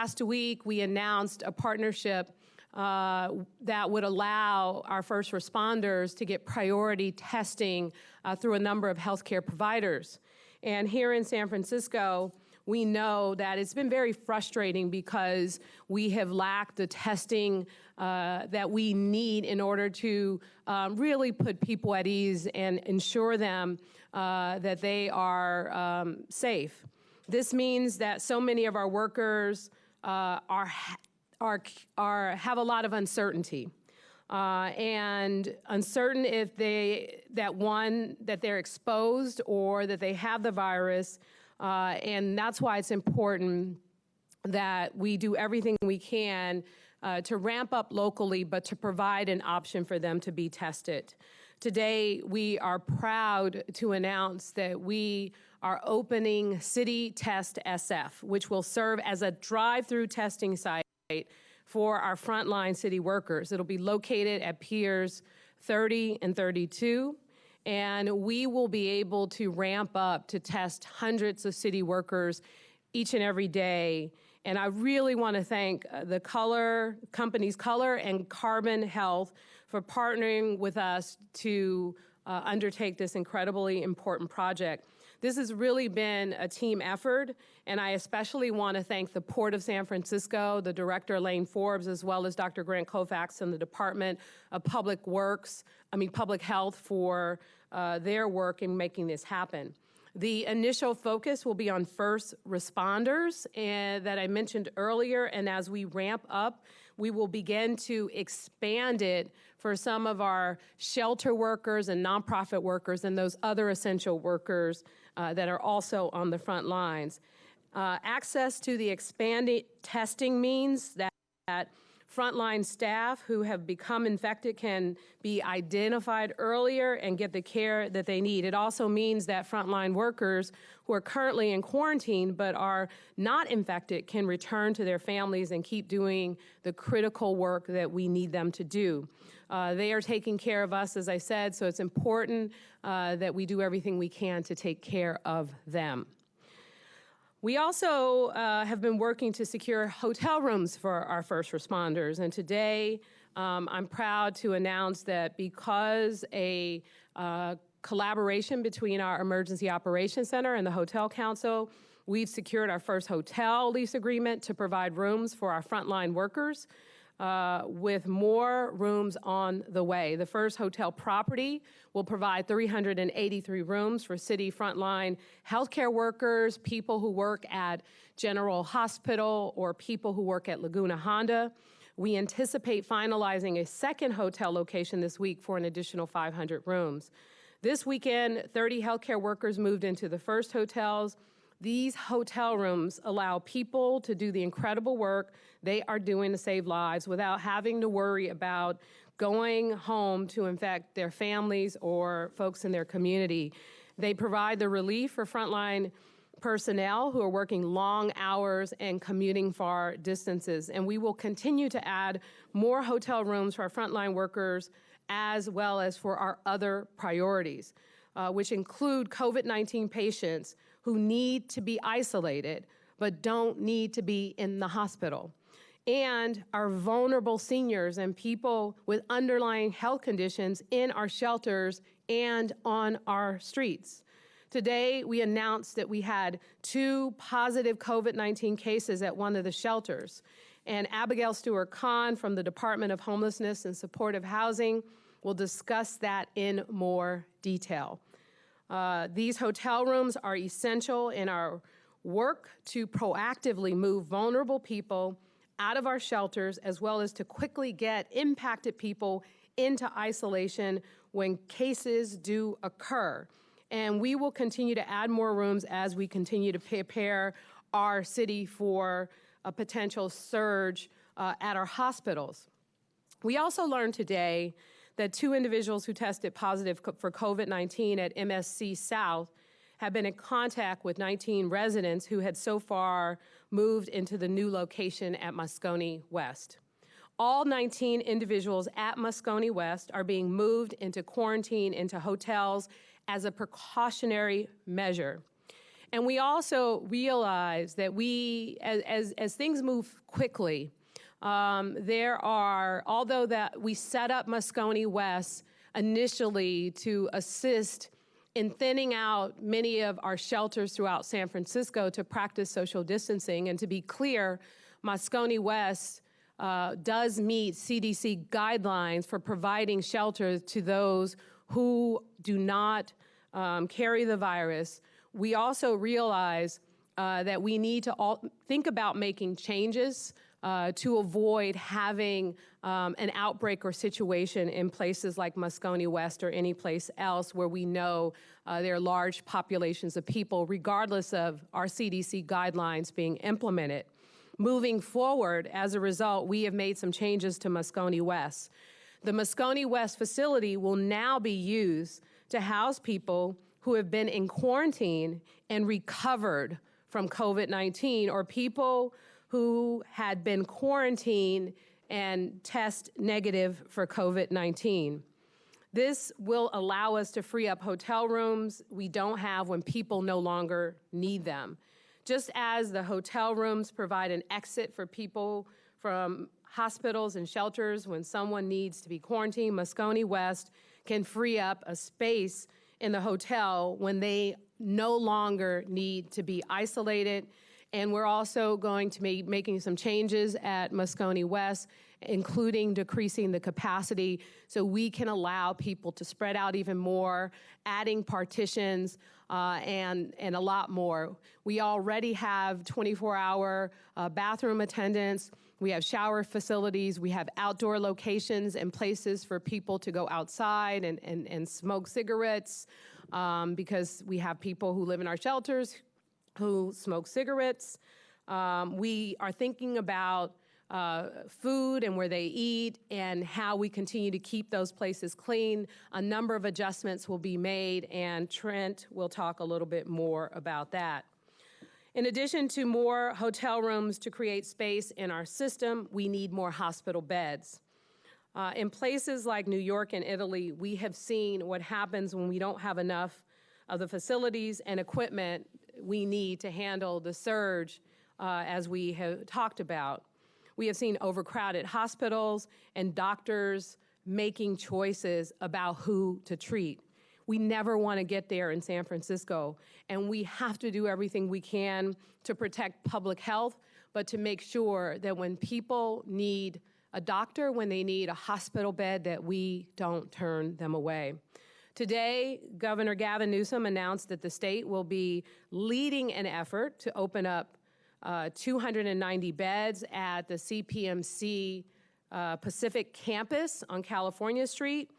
last week, we announced a partnership that would allow our first responders to get priority testing through a number of healthcare providers. And here in San Francisco, we know that it's been very frustrating because we have lacked the testing that we need in order to really put people at ease and ensure them that they are safe. This means that so many of our workers have a lot of uncertainty. And uncertain if that they're exposed or that they have the virus. And that's why it's important that we do everything we can to ramp up locally, but to provide an option for them to be tested. Today, we are proud to announce that we are opening City Test SF, which will serve as a drive-through testing site for our frontline city workers. It'll be located at Piers 30 and 32. And we will be able to ramp up to test hundreds of city workers each and every day. And I really want to thank the companies Color and Carbon Health for partnering with us to undertake this incredibly important project. This has really been a team effort, and I especially want to thank the Port of San Francisco, the Director Elaine Forbes, as well as Dr. Grant Kovacs and the Department of Public Health for their work in making this happen. The initial focus will be on first responders that I mentioned earlier, and as we ramp up, we will begin to expand it for some of our shelter workers and nonprofit workers and those other essential workers that are also on the front lines. Access to the expanded testing means that frontline staff who have become infected can be identified earlier and get the care that they need. It also means that frontline workers who are currently in quarantine but are not infected can return to their families and keep doing the critical work that we need them to do. They are taking care of us, as I said, so it's important that we do everything we can to take care of them. We also have been working to secure hotel rooms for our first responders, and today I'm proud to announce that because a collaboration between our Emergency Operations Center and the Hotel Council, we've secured our first hotel lease agreement to provide rooms for our frontline workers, with more rooms on the way. The first hotel property will provide 383 rooms for city frontline healthcare workers, people who work at General Hospital, or people who work at Laguna Honda. We anticipate finalizing a second hotel location this week for an additional 500 rooms. This weekend, 30 healthcare workers moved into the first hotels. These hotel rooms allow people to do the incredible work they are doing to save lives without having to worry about going home to infect their families or folks in their community. They provide the relief for frontline personnel who are working long hours and commuting far distances. And we will continue to add more hotel rooms for our frontline workers as well as for our other priorities, which include COVID-19 patients who need to be isolated but don't need to be in the hospital, and our vulnerable seniors and people with underlying health conditions in our shelters and on our streets. Today, we announced that we had 2 positive COVID-19 cases at one of the shelters, and Abigail Stewart-Kahn from the Department of Homelessness and Supportive Housing will discuss that in more detail. These hotel rooms are essential in our work to proactively move vulnerable people out of our shelters, as well as to quickly get impacted people into isolation when cases do occur. And we will continue to add more rooms as we continue to prepare our city for a potential surge at our hospitals. We also learned today that 2 individuals who tested positive for COVID-19 at MSC South have been in contact with 19 residents who had so far moved into the new location at Moscone West. All 19 individuals at Moscone West are being moved into quarantine into hotels as a precautionary measure. And we also realize that as things move quickly, although that we set up Moscone West initially to assist in thinning out many of our shelters throughout San Francisco to practice social distancing. And to be clear, Moscone West does meet CDC guidelines for providing shelters to those who do not carry the virus. We also realize that we need to think about making changes to avoid having an outbreak or situation in places like Moscone West or any place else where we know there are large populations of people, regardless of our CDC guidelines being implemented. Moving forward, as a result, we have made some changes to Moscone West. The Moscone West facility will now be used to house people who have been in quarantine and recovered from COVID-19, or people who had been quarantined and test negative for COVID-19. This will allow us to free up hotel rooms we don't have when people no longer need them. Just as the hotel rooms provide an exit for people from hospitals and shelters when someone needs to be quarantined, Moscone West can free up a space in the hotel when they no longer need to be isolated. And we're also going to be making some changes at Moscone West, including decreasing the capacity so we can allow people to spread out even more, adding partitions, and a lot more. We already have 24-hour bathroom attendants. We have shower facilities. We have outdoor locations and places for people to go outside and smoke cigarettes because we have people who live in our shelters who smoke cigarettes. We are thinking about food and where they eat and how we continue to keep those places clean. A number of adjustments will be made, and Trent will talk a little bit more about that. In addition to more hotel rooms to create space in our system, we need more hospital beds. In places like New York and Italy, we have seen what happens when we don't have enough of the facilities and equipment we need to handle the surge as we have talked about. We have seen overcrowded hospitals and doctors making choices about who to treat. We never want to get there in San Francisco, and we have to do everything we can to protect public health, but to make sure that when people need a doctor, when they need a hospital bed, that we don't turn them away. Today, Governor Gavin Newsom announced that the state will be leading an effort to open up 290 beds at the CPMC Pacific campus on California Street.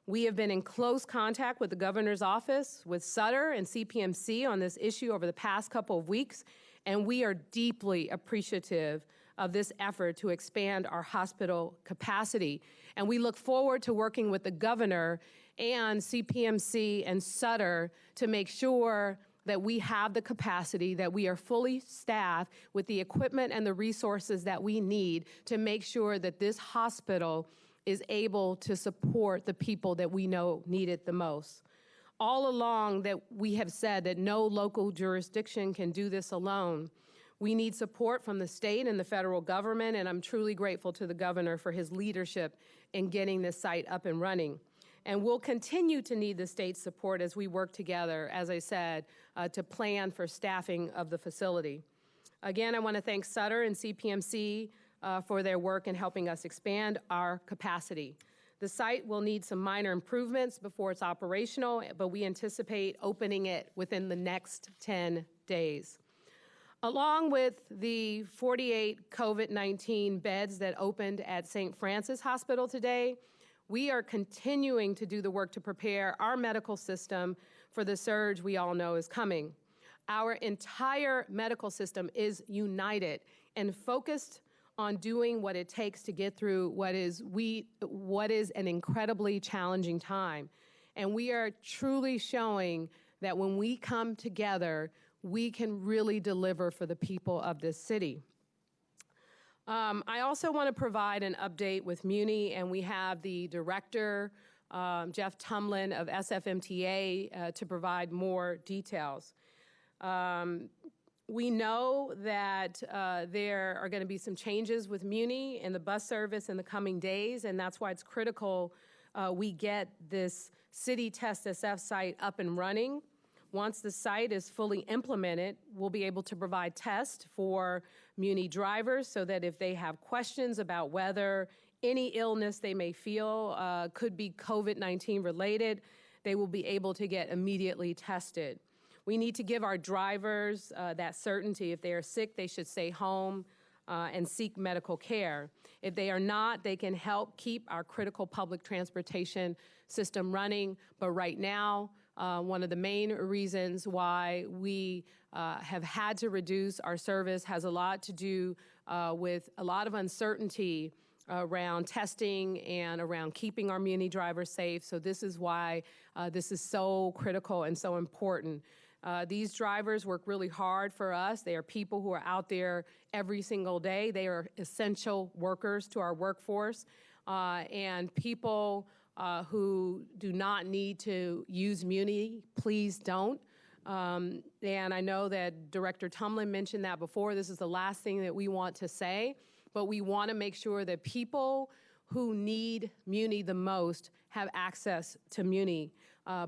We have been in close contact with the governor's office, with Sutter and CPMC on this issue over the past couple of weeks, and we are deeply appreciative of this effort to expand our hospital capacity. And we look forward to working with the governor and CPMC and Sutter to make sure that we have the capacity, that we are fully staffed with the equipment and the resources that we need to make sure that this hospital is able to support the people that we know need it the most. All along that we have said that no local jurisdiction can do this alone. We need support from the state and the federal government, and I'm truly grateful to the governor for his leadership in getting this site up and running. And we'll continue to need the state's support as we work together, as I said, to plan for staffing of the facility. Again, I want to thank Sutter and CPMC for their work in helping us expand our capacity. The site will need some minor improvements before it's operational, but we anticipate opening it within the next 10 days. Along with the 48 COVID-19 beds that opened at St. Francis Hospital today, we are continuing to do the work to prepare our medical system for the surge we all know is coming. Our entire medical system is united and focused on doing what it takes to get through what is an incredibly challenging time. And we are truly showing that when we come together, we can really deliver for the people of this city. I also want to provide an update with Muni, and we have the director, Jeff Tumlin of SFMTA, to provide more details. We know that there are going to be some changes with Muni and the bus service in the coming days, and that's why it's critical we get this city test SF site up and running. Once the site is fully implemented, we'll be able to provide tests for Muni drivers so that if they have questions about whether any illness they may feel could be COVID-19 related, they will be able to get immediately tested. We need to give our drivers that certainty. If they are sick, they should stay home and seek medical care. If they are not, they can help keep our critical public transportation system running. But right now, one of the main reasons why we have had to reduce our service has a lot to do with a lot of uncertainty around testing and around keeping our Muni drivers safe. So this is why this is so critical and so important. These drivers work really hard for us. They are people who are out there every single day. They are essential workers to our workforce. And people who do not need to use Muni, please don't. And I know that Director Tumlin mentioned that before. This is the last thing that we want to say, but we want to make sure that people who need Muni the most have access to Muni.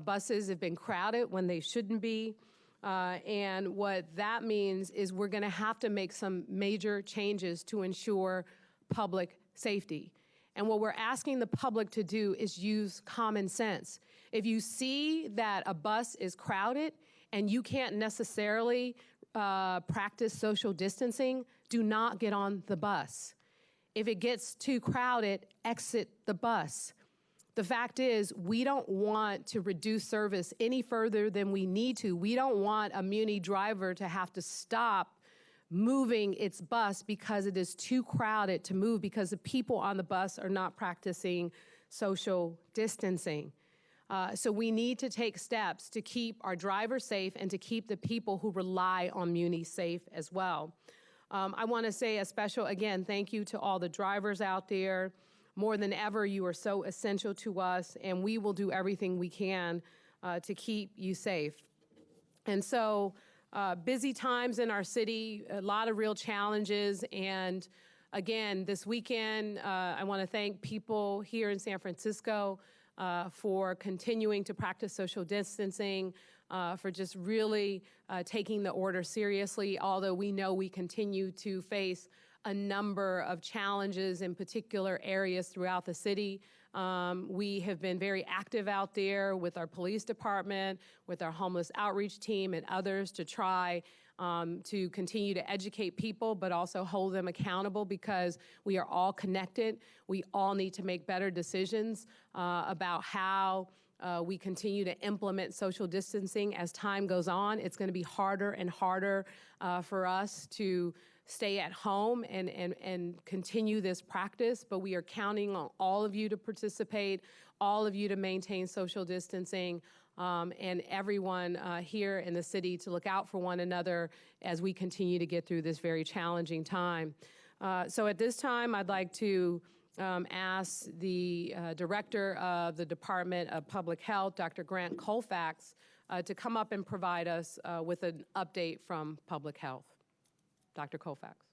Buses have been crowded when they shouldn't be. And what that means is we're going to have to make some major changes to ensure public safety. And what we're asking the public to do is use common sense. If you see that a bus is crowded and you can't necessarily practice social distancing, do not get on the bus. If it gets too crowded, exit the bus. The fact is, we don't want to reduce service any further than we need to. We don't want a Muni driver to have to stop moving its bus because it is too crowded to move because the people on the bus are not practicing social distancing. So we need to take steps to keep our drivers safe and to keep the people who rely on Muni safe as well. I want to say a special, again, thank you to all the drivers out there. More than ever, you are so essential to us, and we will do everything we can to keep you safe. And so, busy times in our city, a lot of real challenges, and again, this weekend, I want to thank people here in San Francisco for continuing to practice social distancing, for just really taking the order seriously, although we know we continue to face a number of challenges in particular areas throughout the city. We have been very active out there with our police department, with our homeless outreach team and others to try to continue to educate people, but also hold them accountable because we are all connected. We all need to make better decisions about how we continue to implement social distancing as time goes on. It's going to be harder and harder for us to stay at home and continue this practice, but we are counting on all of you to participate, all of you to maintain social distancing, and everyone here in the city to look out for one another as we continue to get through this very challenging time. So at this time, I'd like to ask the Director of the Department of Public Health, Dr. Grant Colfax, to come up and provide us with an update from Public Health. Dr. Colfax.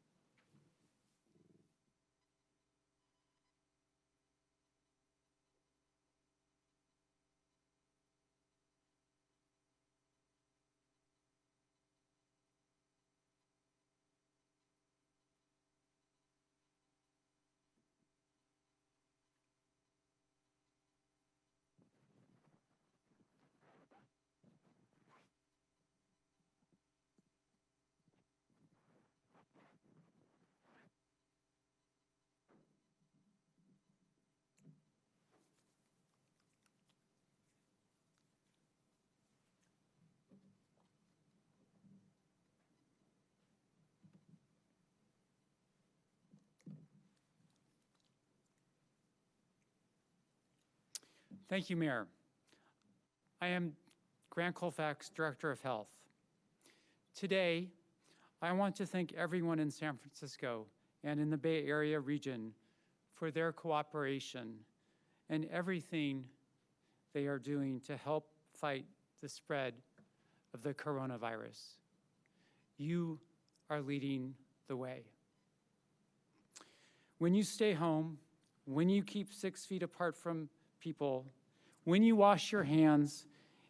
Thank you, Mayor. I am Grant Colfax, Director of Health. Today, I want to thank everyone in San Francisco and in the Bay Area region for their cooperation and everything they are doing to help fight the spread of the coronavirus. you are leading the way. When you stay home, when you keep 6 feet apart from people, when you wash your hands,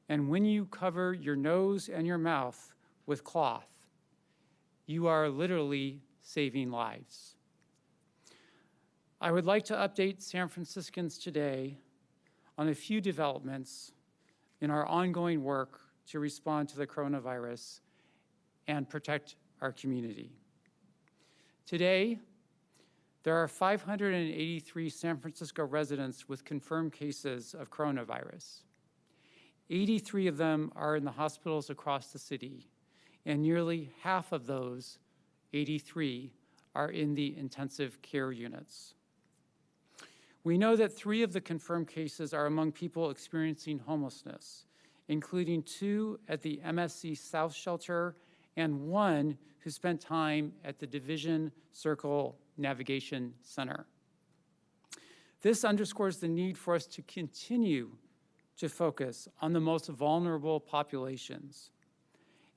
and when you cover your nose and your mouth with cloth, you are literally saving lives. I would like to update San Franciscans today on a few developments in our ongoing work to respond to the coronavirus and protect our community. Today, there are 583 San Francisco residents with confirmed cases of coronavirus. 83 of them are in the hospitals across the city, and nearly half of those, 83, are in the intensive care units. We know that 3 of the confirmed cases are among people experiencing homelessness, including 2 at the MSC South Shelter and 1 who spent time at the Division Circle Navigation Center. This underscores the need for us to continue to focus on the most vulnerable populations,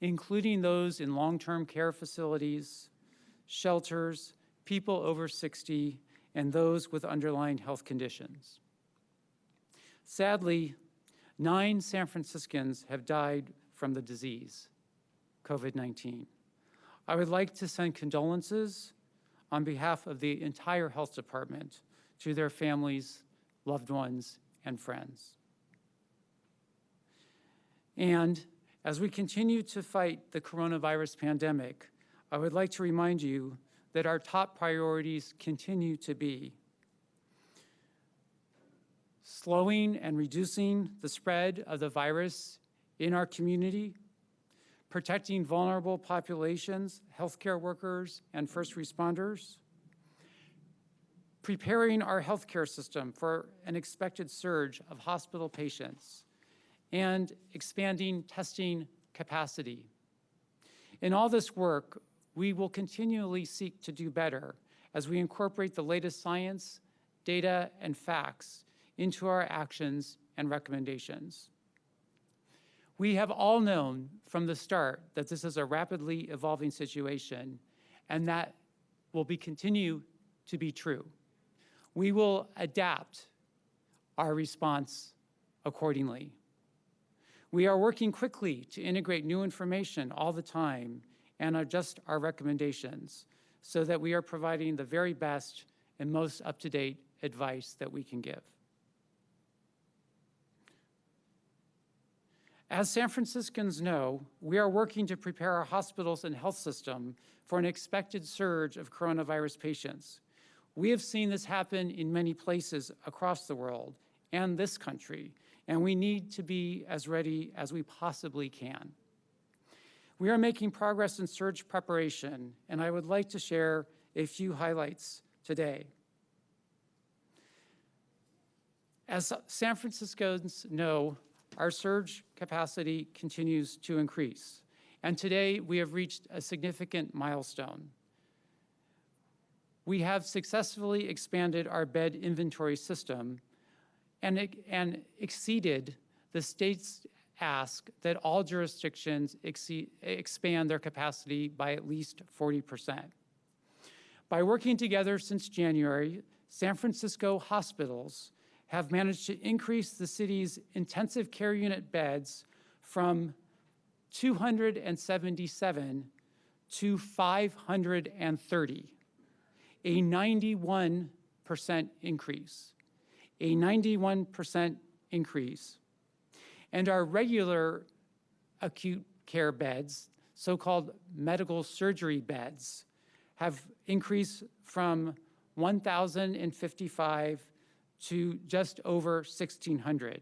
including those in long-term care facilities, shelters, people over 60, and those with underlying health conditions. Sadly, 9 San Franciscans have died from the disease, COVID-19. I would like to send condolences on behalf of the entire health department to their families, loved ones, and friends. And as we continue to fight the coronavirus pandemic, I would like to remind you that our top priorities continue to be slowing and reducing the spread of the virus in our community, protecting vulnerable populations, healthcare workers, and first responders, preparing our healthcare system for an expected surge of hospital patients, and expanding testing capacity. In all this work, we will continually seek to do better as we incorporate the latest science, data, and facts into our actions and recommendations. We have all known from the start that this is a rapidly evolving situation, and that will continue to be true. We will adapt our response accordingly. We are working quickly to integrate new information all the time and adjust our recommendations so that we are providing the very best and most up-to-date advice that we can give. As San Franciscans know, we are working to prepare our hospitals and health system for an expected surge of coronavirus patients. We have seen this happen in many places across the world and this country, and we need to be as ready as we possibly can. We are making progress in surge preparation, and I would like to share a few highlights today. As San Franciscans know, our surge capacity continues to increase, and today we have reached a significant milestone. We have successfully expanded our bed inventory system and exceeded the state's ask that all jurisdictions expand their capacity by at least 40%. By working together since January, San Francisco hospitals have managed to increase the city's intensive care unit beds from 277 to 530, a 91% increase, a 91% increase. And our regular acute care beds, so-called medical surgery beds, have increased from 1,055 to just over 1,600,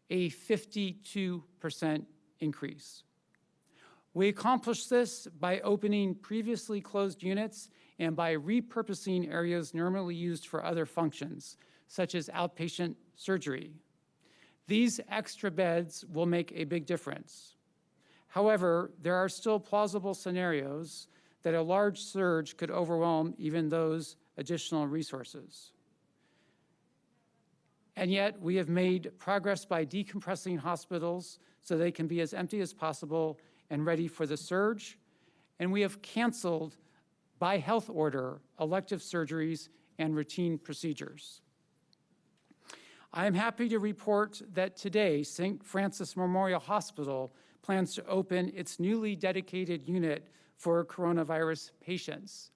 a 52% increase. We accomplished this by opening previously closed units and by repurposing areas normally used for other functions, such as outpatient surgery. These extra beds will make a big difference. However, there are still plausible scenarios that a large surge could overwhelm even those additional resources. And yet, we have made progress by decompressing hospitals so they can be as empty as possible and ready for the surge, and we have canceled, by health order, elective surgeries and routine procedures. I am happy to report that today, St. Francis Memorial Hospital plans to open its newly dedicated unit for coronavirus patients.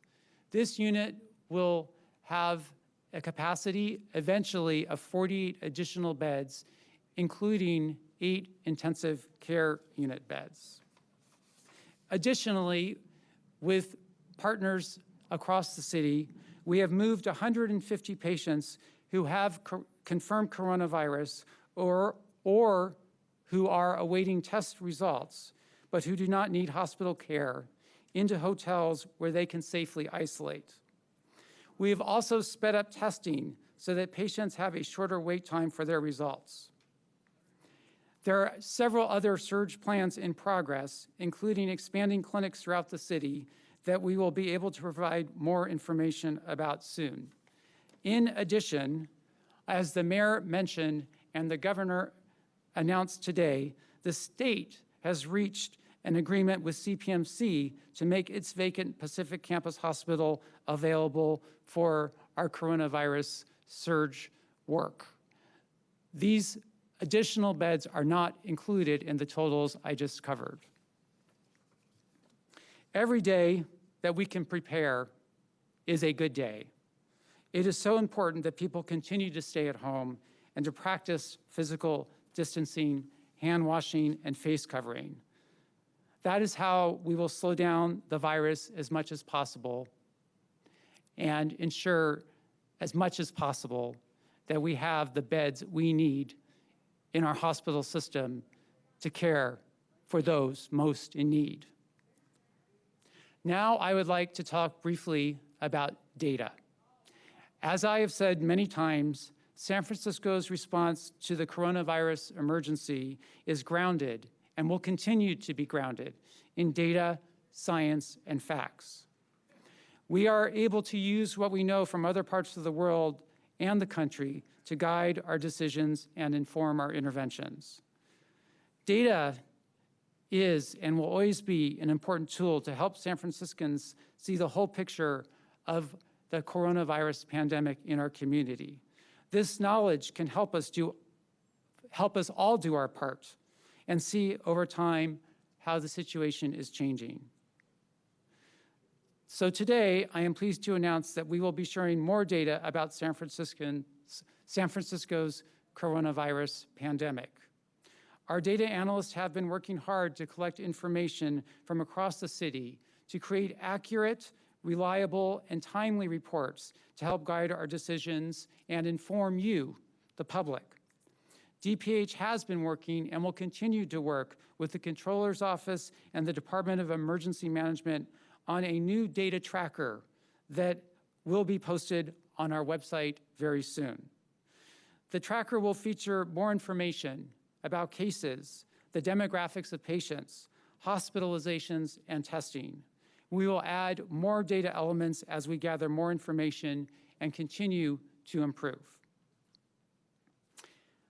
This unit will have a capacity eventually of 48 additional beds, including 8 intensive care unit beds. Additionally, with partners across the city, we have moved 150 patients who have confirmed coronavirus or who are awaiting test results, but who do not need hospital care, into hotels where they can safely isolate. We have also sped up testing so that patients have a shorter wait time for their results. There are several other surge plans in progress, including expanding clinics throughout the city that we will be able to provide more information about soon. In addition, as the mayor mentioned and the governor announced today, the state has reached an agreement with CPMC to make its vacant Pacific Campus Hospital available for our coronavirus surge work. These additional beds are not included in the totals I just covered. Every day that we can prepare is a good day. It is so important that people continue to stay at home and to practice physical distancing, hand washing, and face covering. That is how we will slow down the virus as much as possible and ensure as much as possible that we have the beds we need in our hospital system to care for those most in need. Now I would like to talk briefly about data. As I have said many times, San Francisco's response to the coronavirus emergency is grounded and will continue to be grounded in data, science, and facts. We are able to use what we know from other parts of the world and the country to guide our decisions and inform our interventions. Data is and will always be an important tool to help San Franciscans see the whole picture of the coronavirus pandemic in our community. This knowledge can help us all do our part and see over time how the situation is changing. So today, I am pleased to announce that we will be sharing more data about San Francisco's coronavirus pandemic. Our data analysts have been working hard to collect information from across the city to create accurate, reliable, and timely reports to help guide our decisions and inform you, the public. DPH has been working and will continue to work with the Controller's Office and the Department of Emergency Management on a new data tracker that will be posted on our website very soon. The tracker will feature more information about cases, the demographics of patients, hospitalizations, and testing. We will add more data elements as we gather more information and continue to improve.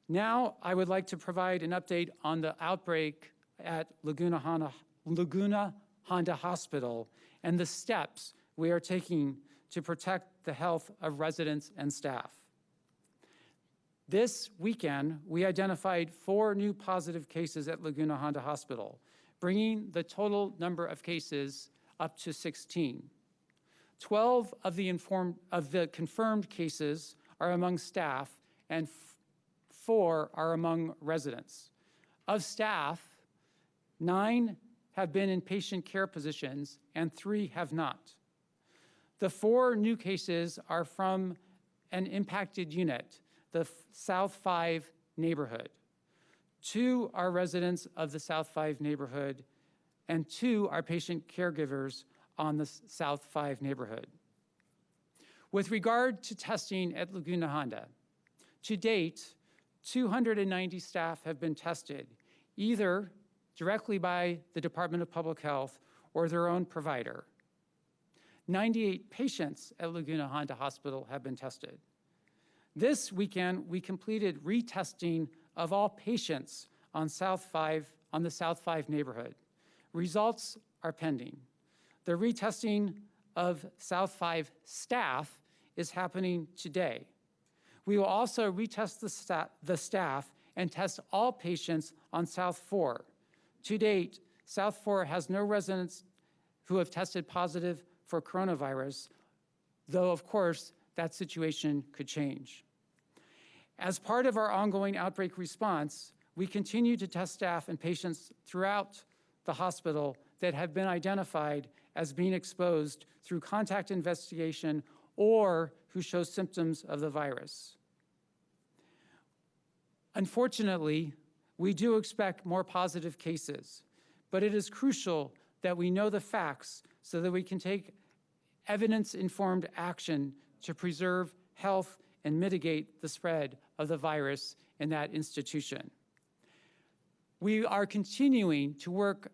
Now, I would like to provide an update on the outbreak at Laguna Honda Hospital and the steps we are taking to protect the health of residents and staff. This weekend, we identified 4 new positive cases at Laguna Honda Hospital, bringing the total number of cases up to 16. 12 of the confirmed cases are among staff and 4 are among residents. Of staff, 9 have been in patient care positions and 3 have not. The 4 new cases are from an impacted unit, the South 5 neighborhood. 2 are residents of the South 5 neighborhood and 2 are patient caregivers on the South 5 neighborhood. With regard to testing at Laguna Honda, to date, 290 staff have been tested, either directly by the Department of Public Health or their own provider. 98 patients at Laguna Honda Hospital have been tested. This weekend, we completed retesting of all patients on the South 5 neighborhood. Results are pending. The retesting of South 5 staff is happening today. We will also retest the staff and test all patients on South 4. To date, South 4 has no residents who have tested positive for coronavirus, though of course that situation could change. As part of our ongoing outbreak response, we continue to test staff and patients throughout the hospital that have been identified as being exposed through contact investigation or who show symptoms of the virus. Unfortunately, we do expect more positive cases, but it is crucial that we know the facts so that we can take evidence-informed action to preserve health and mitigate the spread of the virus in that institution. We are continuing to work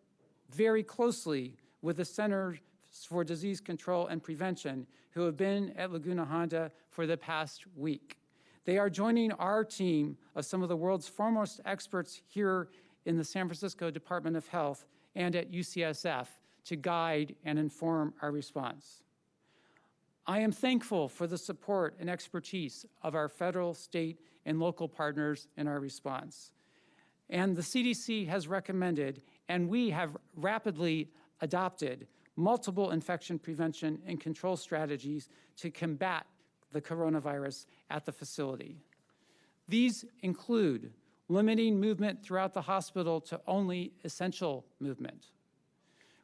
very closely with the Centers for Disease Control and Prevention, who have been at Laguna Honda for the past week. They are joining our team of some of the world's foremost experts here in the San Francisco Department of Health and at UCSF to guide and inform our response. I am thankful for the support and expertise of our federal, state, and local partners in our response. And the CDC has recommended, and we have rapidly adopted, multiple infection prevention and control strategies to combat the coronavirus at the facility. These include limiting movement throughout the hospital to only essential movement,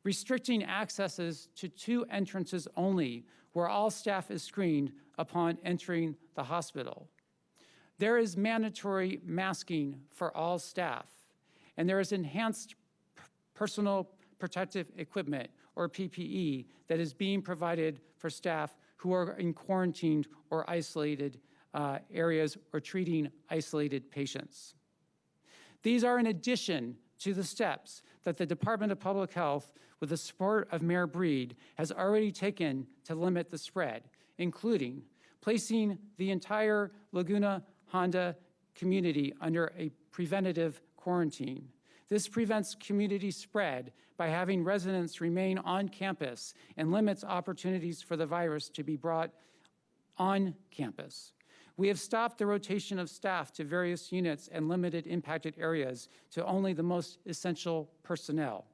restricting accesses to 2 entrances only, where all staff is screened upon entering the hospital. There is mandatory masking for all staff, and there is enhanced personal protective equipment, or PPE, that is being provided for staff who are in quarantined or isolated areas or treating isolated patients. These are in addition to the steps that the Department of Public Health, with the support of Mayor Breed, has already taken to limit the spread, including placing the entire Laguna Honda community under a preventative quarantine. This prevents community spread by having residents remain on campus and limits opportunities for the virus to be brought on campus. We have stopped the rotation of staff to various units and limited impacted areas to only the most essential personnel.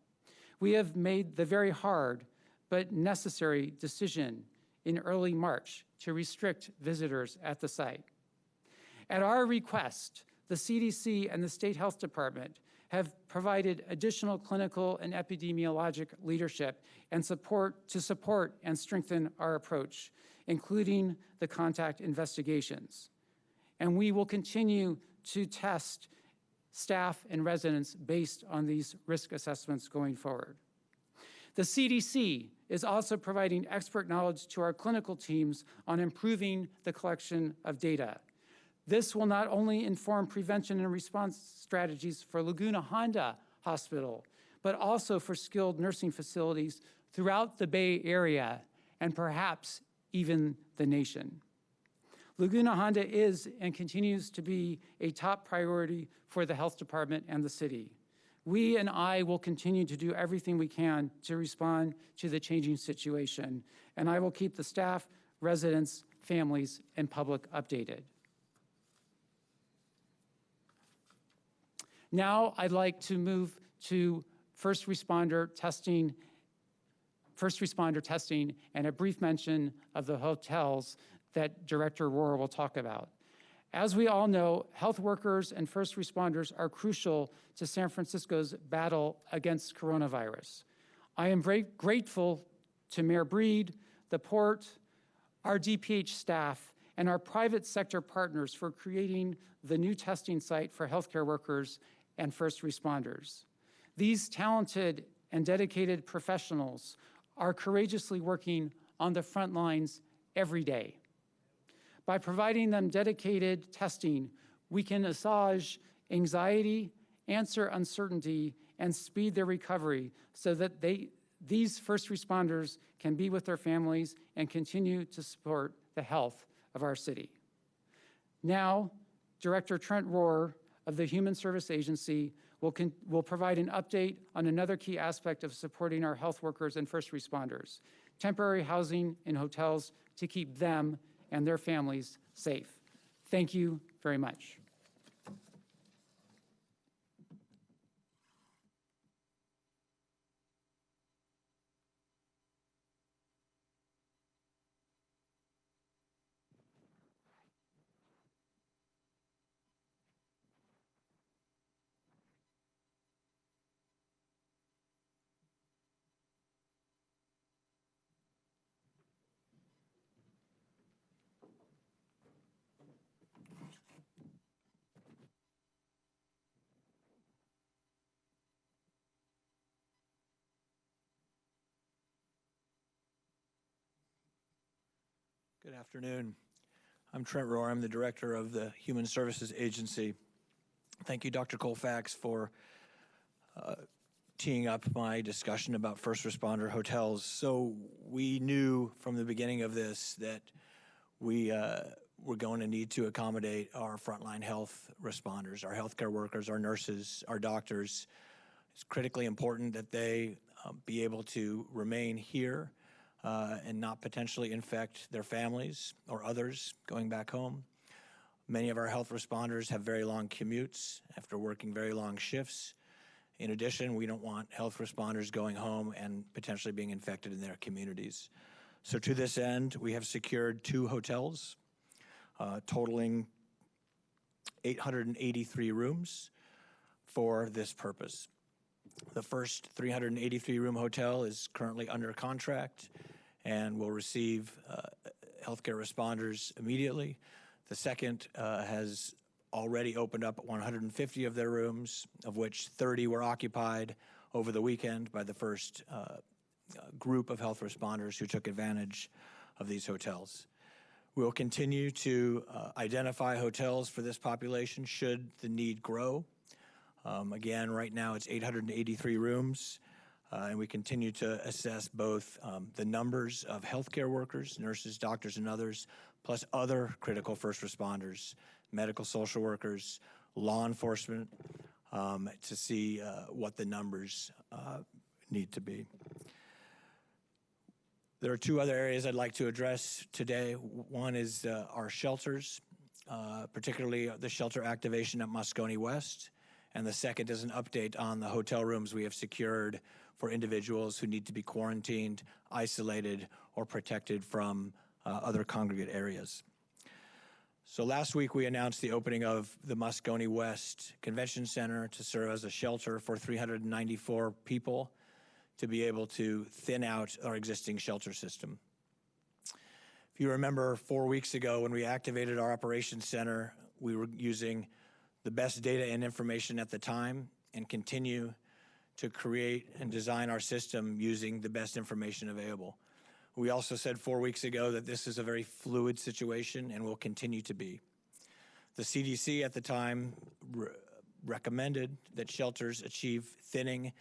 We have made the very hard but necessary decision in early March to restrict visitors at the site. At our request, the CDC and the State Health Department have provided additional clinical and epidemiologic leadership and support and strengthen our approach, including the contact investigations. And we will continue to test staff and residents based on these risk assessments going forward. The CDC is also providing expert knowledge to our clinical teams on improving the collection of data. This will not only inform prevention and response strategies for Laguna Honda Hospital, but also for skilled nursing facilities throughout the Bay Area and perhaps even the nation. Laguna Honda is and continues to be a top priority for the health department and the city. We and I will continue to do everything we can to respond to the changing situation, and I will keep the staff, residents, families, and public updated. Now I'd like to move to first responder testing and a brief mention of the hotels that Director Rohrer will talk about. As we all know, health workers and first responders are crucial to San Francisco's battle against coronavirus. I am very grateful to Mayor Breed, the Port, our DPH staff, and our private sector partners for creating the new testing site for healthcare workers and first responders. These talented and dedicated professionals are courageously working on the front lines every day. By providing them dedicated testing, we can assuage anxiety, answer uncertainty, and speed their recovery so that these first responders can be with their families and continue to support the health of our city. Now, Director Trent Rohrer of the Human Service Agency will provide an update on another key aspect of supporting our health workers and first responders, temporary housing in hotels to keep them and their families safe. Thank you very much. Good afternoon. I'm Trent Rohr. I'm the director of the Human Services Agency. Thank you, Dr. Colfax, for teeing up my discussion about first responder hotels. So we knew from the beginning of this that we were going to need to accommodate our frontline health responders, our healthcare workers, our nurses, our doctors. It's critically important that they be able to remain here and not potentially infect their families or others going back home. Many of our health responders have very long commutes after working very long shifts. In addition, we don't want health responders going home and potentially being infected in their communities. So to this end, we have secured 2 hotels, totaling 883 rooms for this purpose. The first 383-room hotel is currently under contract and will receive healthcare responders immediately. The second has already opened up 150 of their rooms, of which 30 were occupied over the weekend by the first group of health responders who took advantage of these hotels. We'll continue to identify hotels for this population should the need grow. Again, right now it's 883 rooms, and we continue to assess both the numbers of healthcare workers, nurses, doctors, and others, plus other critical first responders, medical social workers, law enforcement, to see what the numbers need to be. There are 2 other areas I'd like to address today. One is our shelters, particularly the shelter activation at Moscone West. And the second is an update on the hotel rooms we have secured for individuals who need to be quarantined, isolated, or protected from other congregate areas. So last week we announced the opening of the Moscone West Convention Center to serve as a shelter for 394 people to be able to thin out our existing shelter system. If you remember 4 weeks ago when we activated our operations center, we were using the best data and information at the time and continue to create and design our system using the best information available. We also said 4 weeks ago that this is a very fluid situation and will continue to be. The CDC at the time recommended that shelters achieve thinning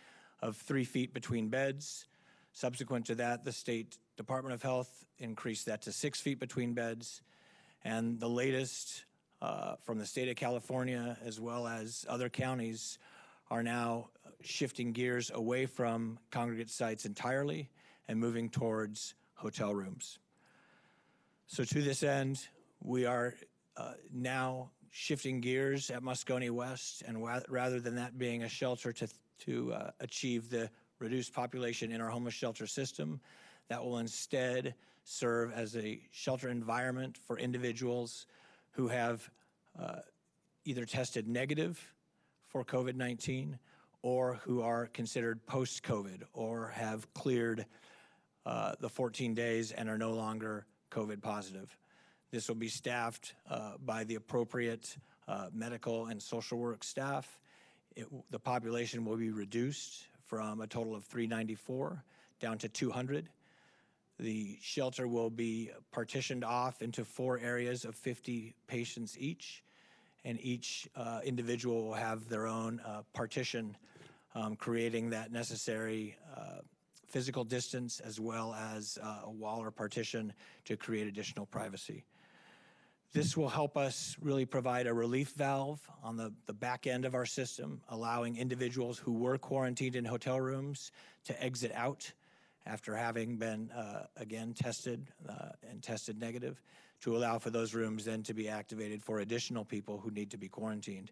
of 3 feet between beds. Subsequent to that, the State Department of Health increased that to 6 feet between beds. And the latest from the state of California, as well as other counties, are now shifting gears away from congregate sites entirely and moving towards hotel rooms. So to this end, we are now shifting gears at Moscone West, and rather than that being a shelter to achieve the reduced population in our homeless shelter system, that will instead serve as a shelter environment for individuals who have either tested negative for COVID-19 or who are considered post-COVID or have cleared the 14 days and are no longer COVID positive. This will be staffed by the appropriate medical and social work staff. The population will be reduced from a total of 394 down to 200. The shelter will be partitioned off into 4 areas of 50 patients each, and each individual will have their own partition, creating that necessary physical distance as well as a wall or partition to create additional privacy. This will help us really provide a relief valve on the back end of our system, allowing individuals who were quarantined in hotel rooms to exit out after having been, again, tested and tested negative, to allow for those rooms then to be activated for additional people who need to be quarantined.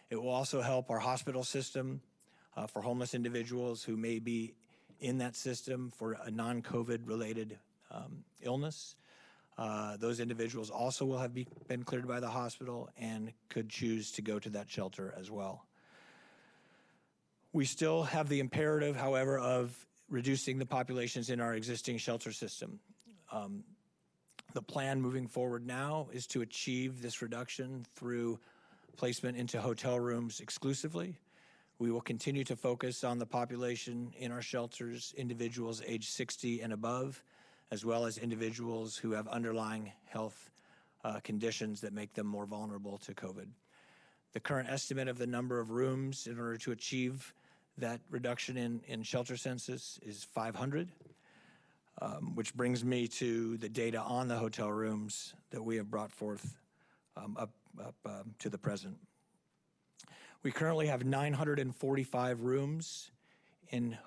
It will also help our hospital system for homeless individuals who may be in that system for a non-COVID related illness. Those individuals also will have been cleared by the hospital and could choose to go to that shelter as well. We still have the imperative, however, of reducing the populations in our existing shelter system. The plan moving forward now is to achieve this reduction through placement into hotel rooms exclusively. We will continue to focus on the population in our shelters, individuals age 60 and above, as well as individuals who have underlying health conditions that make them more vulnerable to COVID. The current estimate of the number of rooms in order to achieve that reduction in shelter census is 500, which brings me to the data on the hotel rooms that we have brought forth up to the present. We currently have 945 rooms in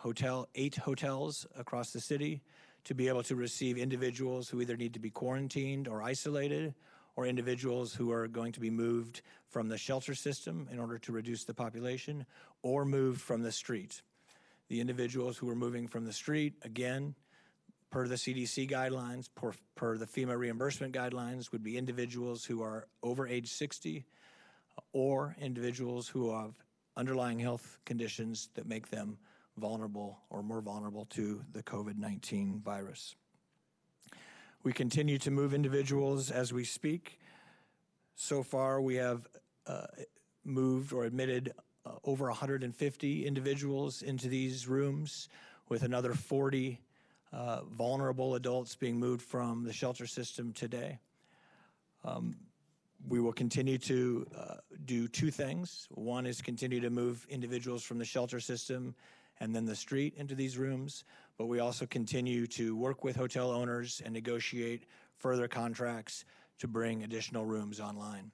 8 hotels across the city to be able to receive individuals who either need to be quarantined or isolated, or individuals who are going to be moved from the shelter system in order to reduce the population, or moved from the street. The individuals who are moving from the street, again, per the CDC guidelines, per the FEMA reimbursement guidelines, would be individuals who are over age 60, or individuals who have underlying health conditions that make them vulnerable or more vulnerable to the COVID-19 virus. We continue to move individuals as we speak. So far, we have moved or admitted over 150 individuals into these rooms, with another 40 vulnerable adults being moved from the shelter system today. We will continue to do 2 things. One is continue to move individuals from the shelter system and then the street into these rooms, but we also continue to work with hotel owners and negotiate further contracts to bring additional rooms online.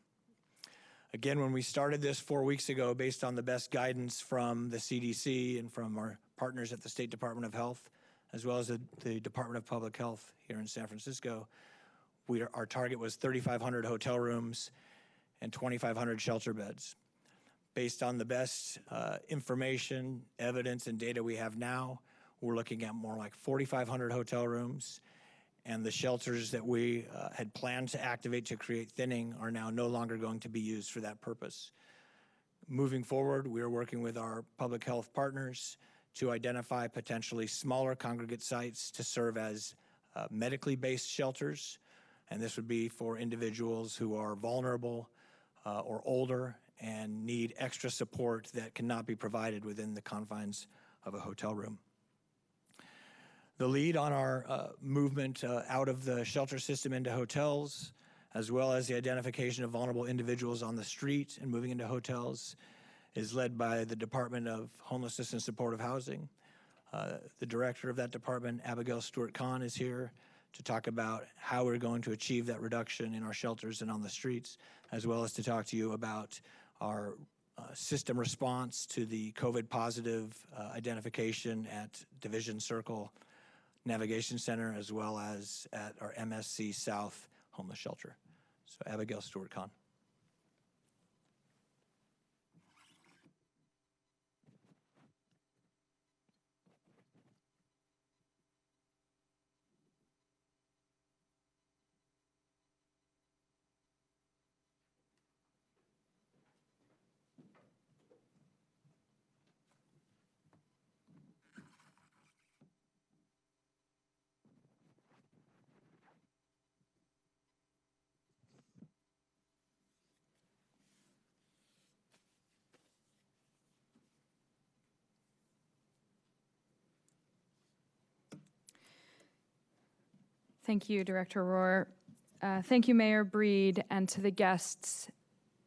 Again, when we started this 4 weeks ago, based on the best guidance from the CDC and from our partners at the State Department of Health, as well as the Department of Public Health here in San Francisco, our target was 3,500 hotel rooms and 2,500 shelter beds. Based on the best information, evidence, and data we have now, we're looking at more like 4,500 hotel rooms, and the shelters that we had planned to activate to create thinning are now no longer going to be used for that purpose. Moving forward, we are working with our public health partners to identify potentially smaller congregate sites to serve as medically based shelters, and this would be for individuals who are vulnerable or older and need extra support that cannot be provided within the confines of a hotel room. The lead on our movement out of the shelter system into hotels, as well as the identification of vulnerable individuals on the street and moving into hotels, is led by the Department of Homelessness and Supportive Housing. The director of that department, Abigail Stewart-Kahn, is here to talk about how we're going to achieve that reduction in our shelters and on the streets, as well as to talk to you about our system response to the COVID positive identification at Division Circle Navigation Center, as well as at our MSC South homeless shelter. So Abigail Stewart-Kahn. Thank you, Director Rohr. Thank you, Mayor Breed, and to the guests,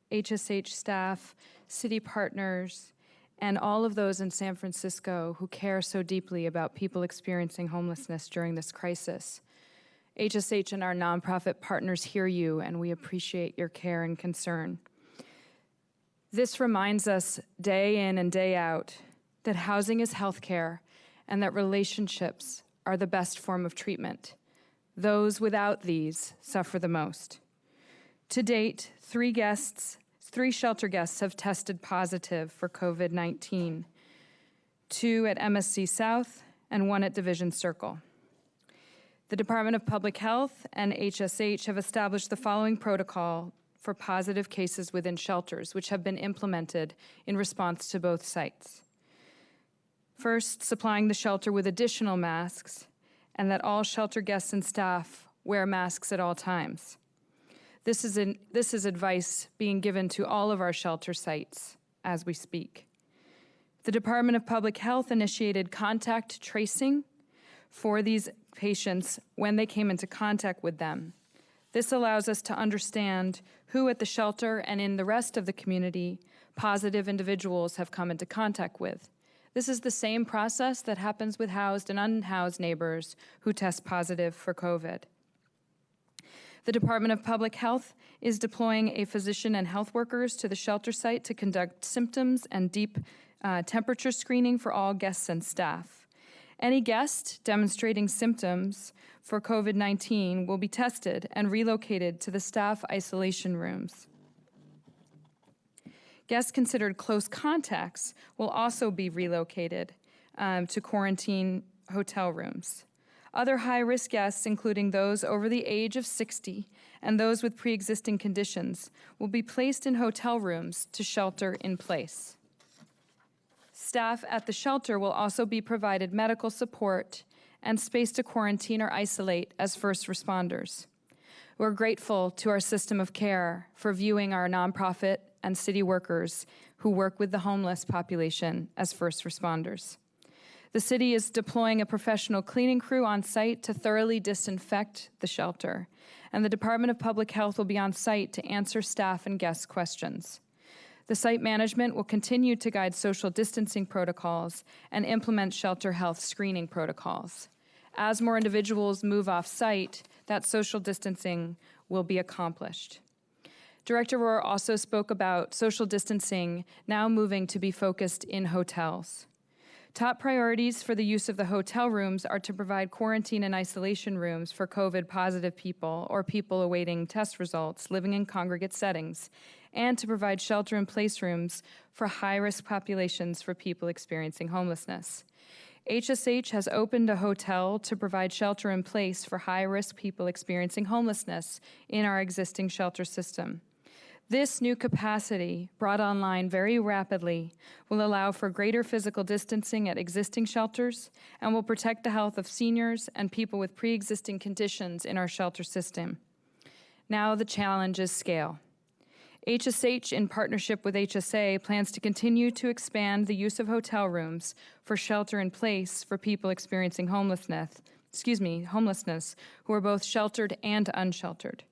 HSH staff, city partners, and all of those in San Francisco who care so deeply about people experiencing homelessness during this crisis. HSH and our nonprofit partners hear you, and we appreciate your care and concern. This reminds us day in and day out that housing is healthcare and that relationships are the best form of treatment. Those without these suffer the most. To date, 3 shelter guests have tested positive for COVID-19, 2 at MSC South and 1 at Division Circle. The Department of Public Health and HSH have established the following protocol for positive cases within shelters, which have been implemented in response to both sites. First, supplying the shelter with additional masks, and that all shelter guests and staff wear masks at all times. This is advice being given to all of our shelter sites as we speak. The Department of Public Health initiated contact tracing for these patients when they came into contact with them. This allows us to understand who at the shelter and in the rest of the community positive individuals have come into contact with. This is the same process that happens with housed and unhoused neighbors who test positive for COVID. The Department of Public Health is deploying a physician and health workers to the shelter site to conduct symptoms and deep temperature screening for all guests and staff. Any guest demonstrating symptoms for COVID-19 will be tested and relocated to the staff isolation rooms. Guests considered close contacts will also be relocated to quarantine hotel rooms. Other high-risk guests, including those over the age of 60 and those with pre-existing conditions, will be placed in hotel rooms to shelter in place. Staff at the shelter will also be provided medical support and space to quarantine or isolate as first responders. We're grateful to our system of care for viewing our nonprofit and city workers who work with the homeless population as first responders. The city is deploying a professional cleaning crew on site to thoroughly disinfect the shelter, and the Department of Public Health will be on site to answer staff and guest questions. The site management will continue to guide social distancing protocols and implement shelter health screening protocols. As more individuals move off site, that social distancing will be accomplished. Director Rohr also spoke about social distancing now moving to be focused in hotels. Top priorities for the use of the hotel rooms are to provide quarantine and isolation rooms for COVID-positive people or people awaiting test results living in congregate settings, and to provide shelter-in-place rooms for high-risk populations for people experiencing homelessness. HSH has opened a hotel to provide shelter-in-place for high-risk people experiencing homelessness in our existing shelter system. This new capacity, brought online very rapidly, will allow for greater physical distancing at existing shelters and will protect the health of seniors and people with pre-existing conditions in our shelter system. Now the challenge is scale. HSH, in partnership with HSA, plans to continue to expand the use of hotel rooms for shelter in place for people experiencing homelessness who are both sheltered and unsheltered.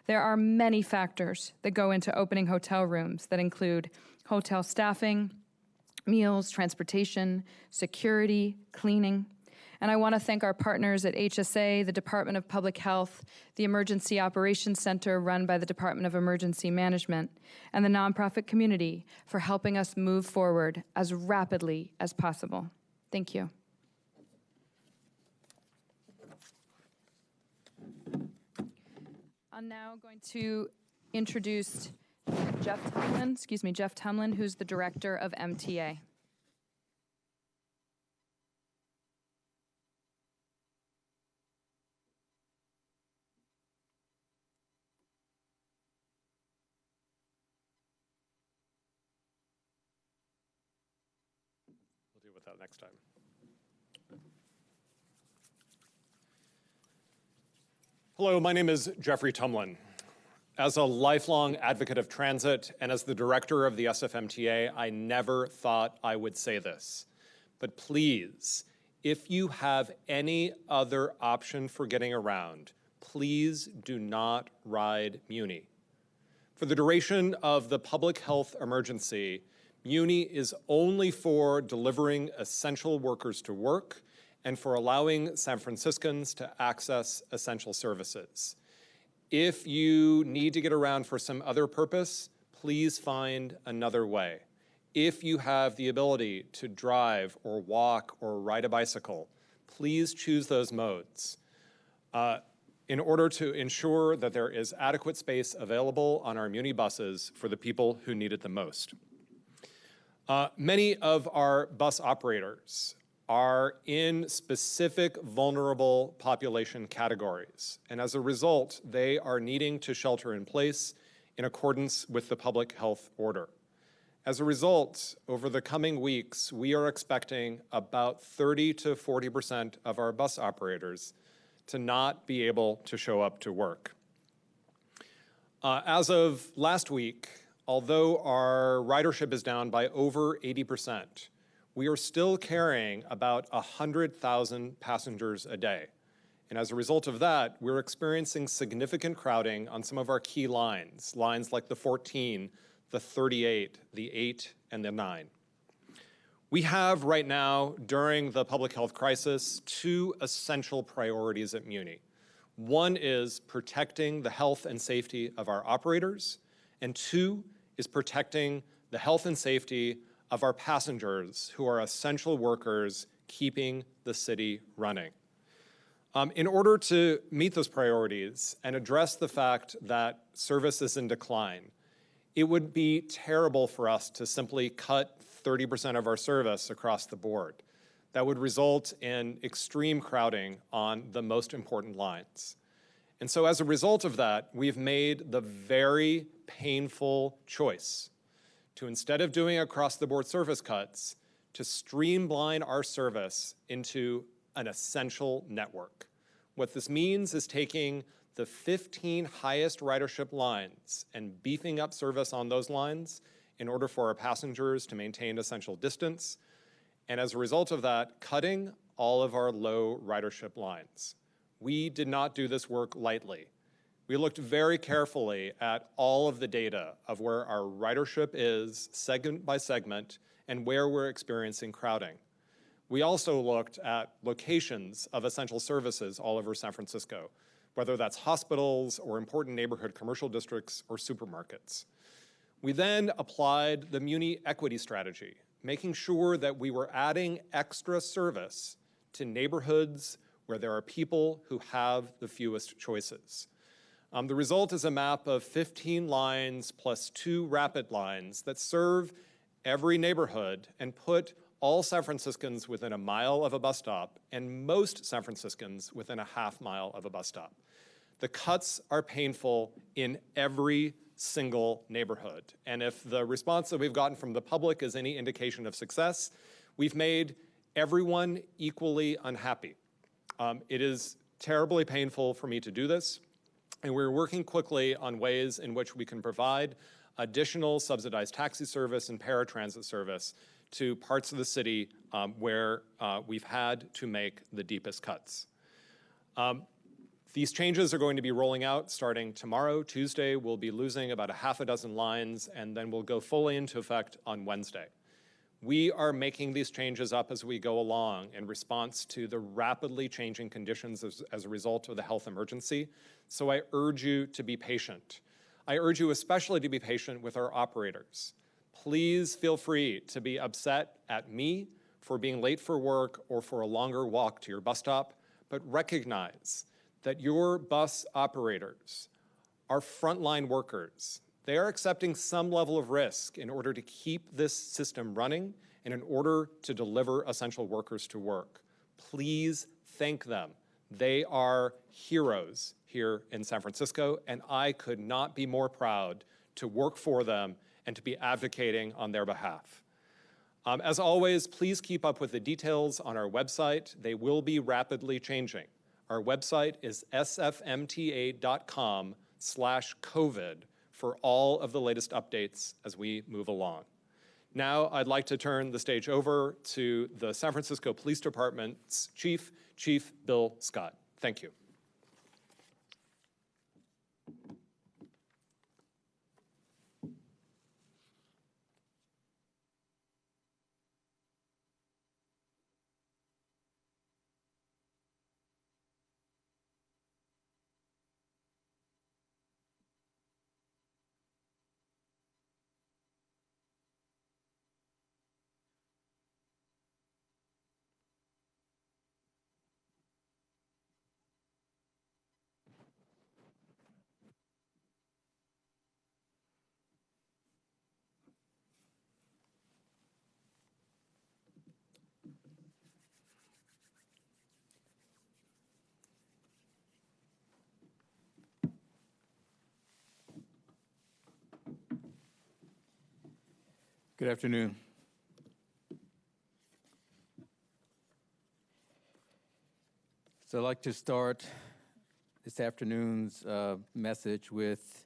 There are many factors that go into opening hotel rooms that include hotel staffing, meals, transportation, security, cleaning. And I want to thank our partners at HSA, the Department of Public Health, the Emergency Operations Center run by the Department of Emergency Management, and the nonprofit community for helping us move forward as rapidly as possible. Thank you. I'm now going to introduce Jeff Tumlin, who's the director of MTA. We'll deal with that next time. Hello, my name is Jeffrey Tumlin. As a lifelong advocate of transit and as the director of the SFMTA, I never thought I would say this. But please, if you have any other option for getting around, please do not ride Muni. For the duration of the public health emergency, Muni is only for delivering essential workers to work and for allowing San Franciscans to access essential services. If you need to get around for some other purpose, please find another way. If you have the ability to drive or walk or ride a bicycle, please choose those modes in order to ensure that there is adequate space available on our Muni buses for the people who need it the most. Many of our bus operators are in specific vulnerable population categories, and as a result, they are needing to shelter in place in accordance with the public health order. As a result, over the coming weeks, we are expecting about 30 to 40% of our bus operators to not be able to show up to work. As of last week, although our ridership is down by over 80%, we are still carrying about 100,000 passengers a day. And as a result of that, we're experiencing significant crowding on some of our key lines like the 14, the 38, the 8, and the 9. We have right now, during the public health crisis, two essential priorities at Muni. One is protecting the health and safety of our operators, and two is protecting the health and safety of our passengers who are essential workers keeping the city running. In order to meet those priorities and address the fact that service is in decline, it would be terrible for us to simply cut 30% of our service across the board. That would result in extreme crowding on the most important lines. And so as a result of that, we've made the very painful choice to, instead of doing across-the-board service cuts, to streamline our service into an essential network. What this means is taking the 15 highest ridership lines and beefing up service on those lines in order for our passengers to maintain essential distance, and as a result of that, cutting all of our low ridership lines. We did not do this work lightly. We looked very carefully at all of the data of where our ridership is segment by segment and where we're experiencing crowding. We also looked at locations of essential services all over San Francisco, whether that's hospitals or important neighborhood commercial districts or supermarkets. We then applied the Muni equity strategy, making sure that we were adding extra service to neighborhoods where there are people who have the fewest choices. The result is a map of 15 lines plus 2 rapid lines that serve every neighborhood and put all San Franciscans within a mile of a bus stop and most San Franciscans within a half mile of a bus stop. The cuts are painful in every single neighborhood. And if the response that we've gotten from the public is any indication of success, we've made everyone equally unhappy. It is terribly painful for me to do this, and we're working quickly on ways in which we can provide additional subsidized taxi service and paratransit service to parts of the city where we've had to make the deepest cuts. These changes are going to be rolling out starting tomorrow. Tuesday, we'll be losing about a half a dozen lines, and then we'll go fully into effect on Wednesday. We are making these changes up as we go along in response to the rapidly changing conditions as a result of the health emergency. So I urge you to be patient. I urge you especially to be patient with our operators. Please feel free to be upset at me for being late for work or for a longer walk to your bus stop, but recognize that your bus operators are frontline workers. They are accepting some level of risk in order to keep this system running and in order to deliver essential workers to work. Please thank them. They are heroes here in San Francisco, and I could not be more proud to work for them and to be advocating on their behalf. As always, please keep up with the details on our website. They will be rapidly changing. Our website is sfmta.com/COVID for all of the latest updates as we move along. Now, I'd like to turn the stage over to the San Francisco Police Department's Chief Bill Scott. Thank you. Good afternoon. So I'd like to start this afternoon's message with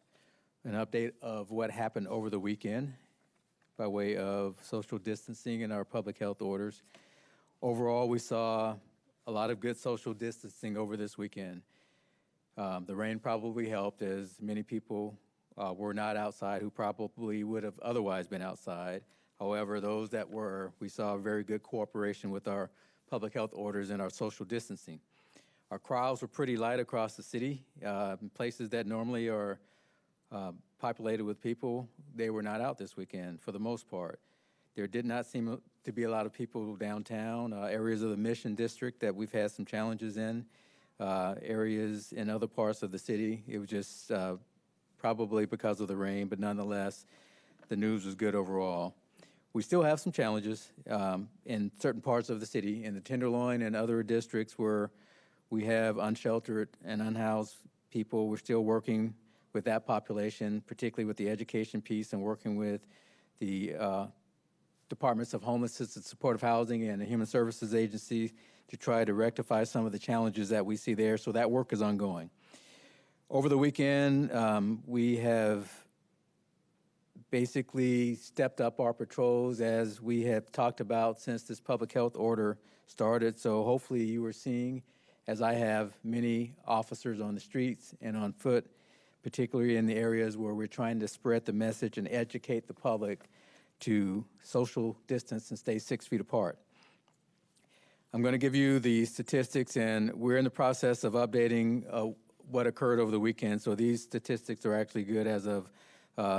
an update of what happened over the weekend by way of social distancing and our public health orders. Overall, we saw a lot of good social distancing over this weekend. The rain probably helped, as many people were not outside who probably would have otherwise been outside. However, those that were, we saw very good cooperation with our public health orders and our social distancing. Our crowds were pretty light across the city. In places that normally are populated with people, they were not out this weekend for the most part. There did not seem to be a lot of people downtown, areas of the Mission District that we've had some challenges in, areas in other parts of the city. It was just probably because of the rain, but nonetheless, the news was good overall. We still have some challenges in certain parts of the city, in the Tenderloin and other districts where we have unsheltered and unhoused people. We're still working with that population, particularly with the education piece and working with the departments of homelessness and supportive housing and the human services agency to try to rectify some of the challenges that we see there. So that work is ongoing. Over the weekend, we have basically stepped up our patrols as we have talked about since this public health order started. So hopefully you are seeing, as I have, many officers on the streets and on foot, particularly in the areas where we're trying to spread the message and educate the public to social distance and stay 6 feet apart. I'm going to give you the statistics, and we're in the process of updating what occurred over the weekend. So these statistics are actually good as of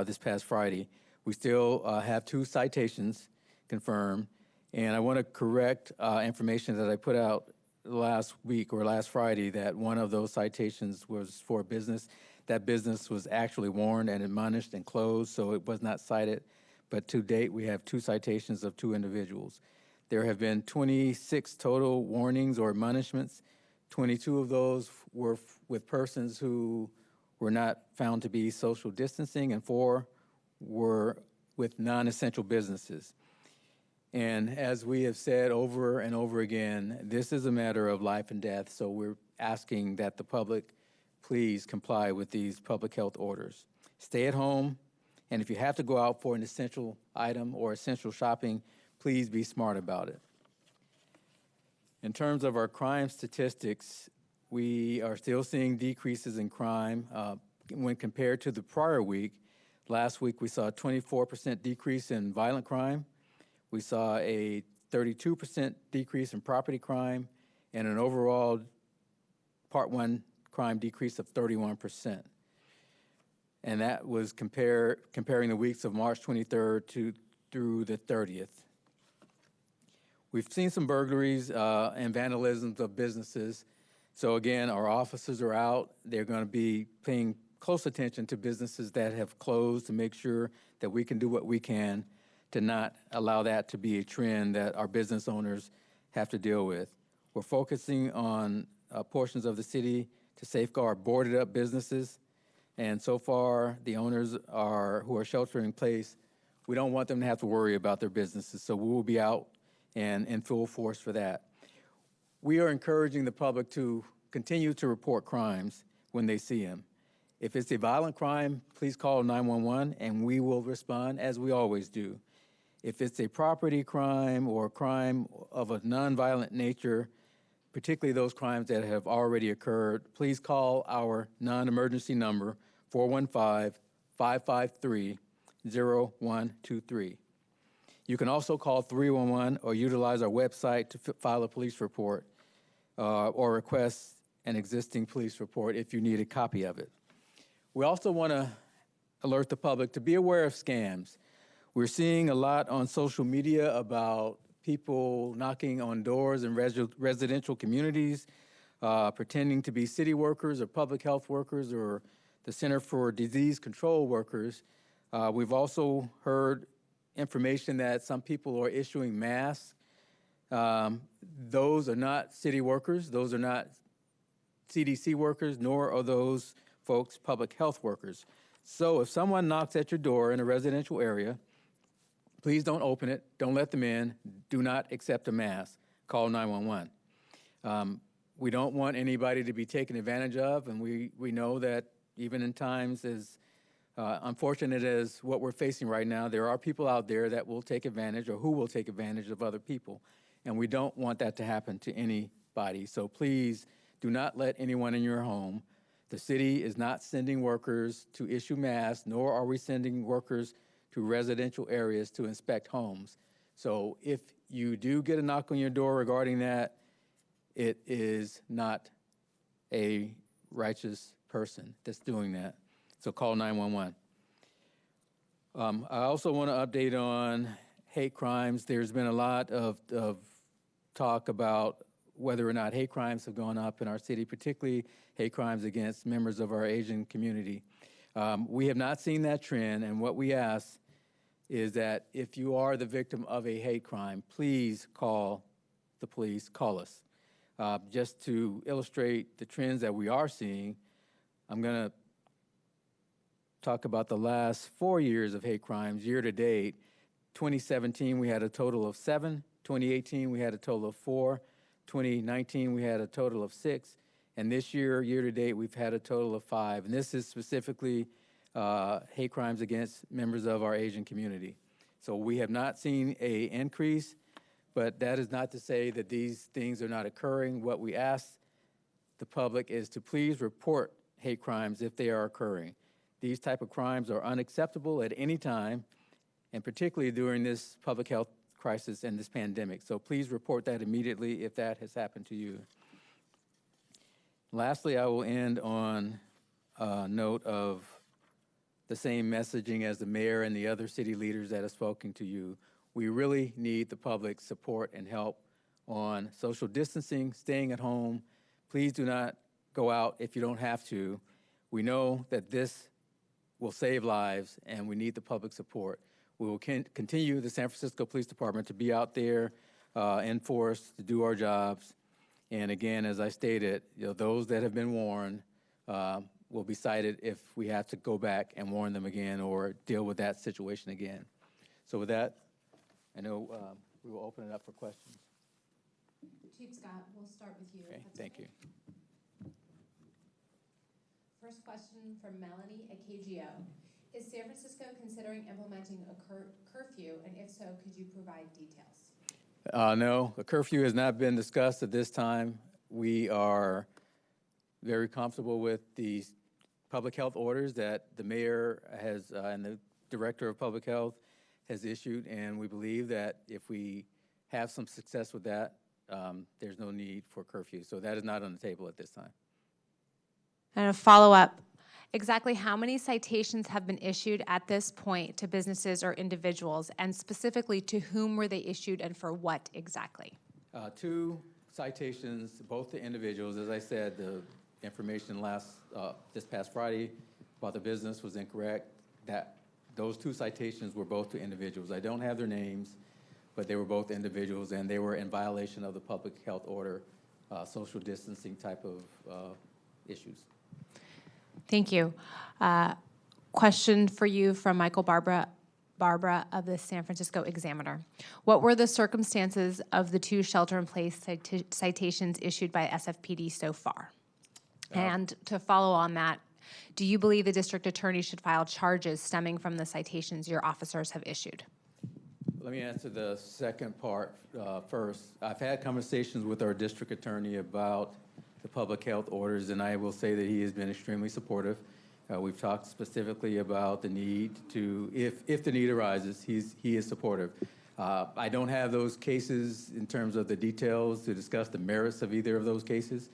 this past Friday. We still have 2 citations confirmed, and I want to correct information that I put out last week or last Friday that one of those citations was for a business. That business was actually warned and admonished and closed, so it was not cited. But to date, we have 2 citations of 2 individuals. There have been 26 total warnings or admonishments. 22 of those were with persons who were not found to be social distancing, and 4 were with non-essential businesses. And as we have said over and over again, this is a matter of life and death, so we're asking that the public please comply with these public health orders. Stay at home, and if you have to go out for an essential item or essential shopping, please be smart about it. In terms of our crime statistics, we are still seeing decreases in crime when compared to the prior week. Last week, we saw a 24% decrease in violent crime. We saw a 32% decrease in property crime and an overall Part 1 crime decrease of 31%. And that was comparing the weeks of March 23rd through the 30th. We've seen some burglaries and vandalisms of businesses. So again, our officers are out. They're going to be paying close attention to businesses that have closed to make sure that we can do what we can to not allow that to be a trend that our business owners have to deal with. We're focusing on portions of the city to safeguard boarded up businesses. And so far, the owners who are sheltering in place, we don't want them to have to worry about their businesses. So we will be out and in full force for that. We are encouraging the public to continue to report crimes when they see them. If it's a violent crime, please call 911 and we will respond as we always do. If it's a property crime or a crime of a nonviolent nature, particularly those crimes that have already occurred, please call our non-emergency number, 415-553-0123. You can also call 311 or utilize our website to file a police report or request an existing police report if you need a copy of it. We also want to alert the public to be aware of scams. We're seeing a lot on social media about people knocking on doors in residential communities, pretending to be city workers or public health workers or the Center for Disease Control workers. We've also heard information that some people are issuing masks. Those are not city workers. Those are not CDC workers, nor are those folks public health workers. So if someone knocks at your door in a residential area Please don't open it. Don't let them in. Do not accept a mask. Call 911. We don't want anybody to be taken advantage of, and we know that even in times as unfortunate as what we're facing right now, there are people out there that will take advantage or who will take advantage of other people, and we don't want that to happen to anybody. So please do not let anyone in your home. The city is not sending workers to issue masks, nor are we sending workers to residential areas to inspect homes. So if you do get a knock on your door regarding that, it is not a righteous person that's doing that. So call 911. I also want to update on hate crimes. There's been a lot of talk about whether or not hate crimes have gone up in our city, particularly hate crimes against members of our Asian community. We have not seen that trend, and what we ask is that if you are the victim of a hate crime, please call the police, call us. Just to illustrate the trends that we are seeing, I'm going to talk about the last 4 years of hate crimes. Year to date, 2017, we had a total of 7. 2018, we had a total of 4. 2019, we had a total of 6. And this year, year to date, we've had a total of 5. And this is specifically hate crimes against members of our Asian community. So we have not seen an increase, but that is not to say that these things are not occurring. What we ask the public is to please report hate crimes if they are occurring. These type of crimes are unacceptable at any time, and particularly during this public health crisis and this pandemic. So please report that immediately if that has happened to you. Lastly, I will end on a note of the same messaging as the mayor and the other city leaders that have spoken to you. We really need the public's support and help on social distancing, staying at home. Please do not go out if you don't have to. We know that this will save lives, and we need the public support. We will continue, the San Francisco Police Department, to be out there in force to do our jobs. And again, as I stated, those that have been warned will be cited if we have to go back and warn them again or deal with that situation again. So with that, I know we will open it up for questions. Chief Scott, we'll start with you. Okay, thank you. First question from Melanie at KGO. Is San Francisco considering implementing a curfew, and if so, could you provide details? No, a curfew has not been discussed at this time. We are very comfortable with the public health orders that the mayor has and the director of public health has issued, and we believe that if we have some success with that, there's no need for curfew. So that is not on the table at this time. And a follow-up. Exactly how many citations have been issued at this point to businesses or individuals, and specifically to whom were they issued and for what exactly? 2 citations, both to individuals. As I said, the information this past Friday about the business was incorrect. Those 2 citations were both to individuals. I don't have their names, but they were both individuals, and they were in violation of the public health order, social distancing type of issues. Thank you. Question for you from Michael Barbara of the San Francisco Examiner. What were the circumstances of the 2 shelter-in-place citations issued by SFPD so far? And to follow on that, do you believe the district attorney should file charges stemming from the citations your officers have issued? Let me answer the second part first. I've had conversations with our district attorney about the public health orders, and I will say that he has been extremely supportive. We've talked specifically about the need to, if the need arises, he is supportive. I don't have those cases in terms of the details to discuss the merits of either of those cases,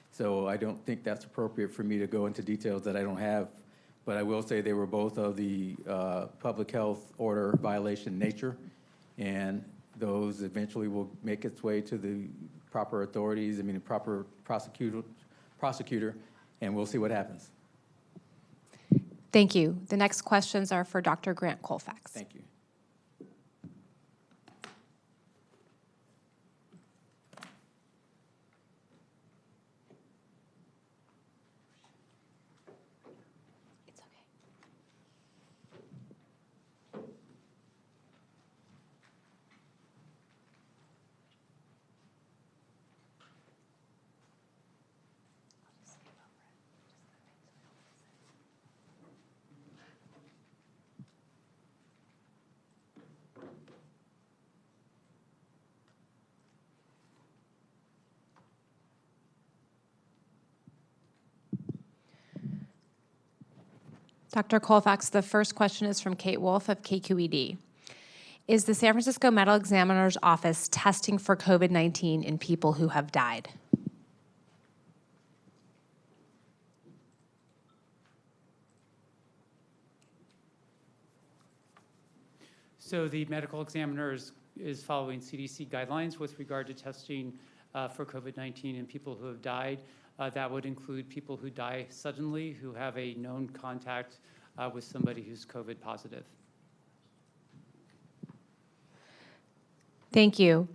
so I don't think that's appropriate for me to go into details that I don't have, but I will say they were both of the public health order violation nature, and those eventually will make its way to the proper authorities, proper prosecutor, and we'll see what happens. Thank you. The next questions are for Dr. Grant Colfax. Thank you. It's okay. Dr. Colfax, the first question is from Kate Wolf of KQED. Is the San Francisco Medical Examiner's Office testing for COVID-19 in people who have died? So the medical examiner is following CDC guidelines with regard to testing for COVID-19 in people who have died. That would include people who die suddenly, who have a known contact with somebody who's COVID positive. Thank you.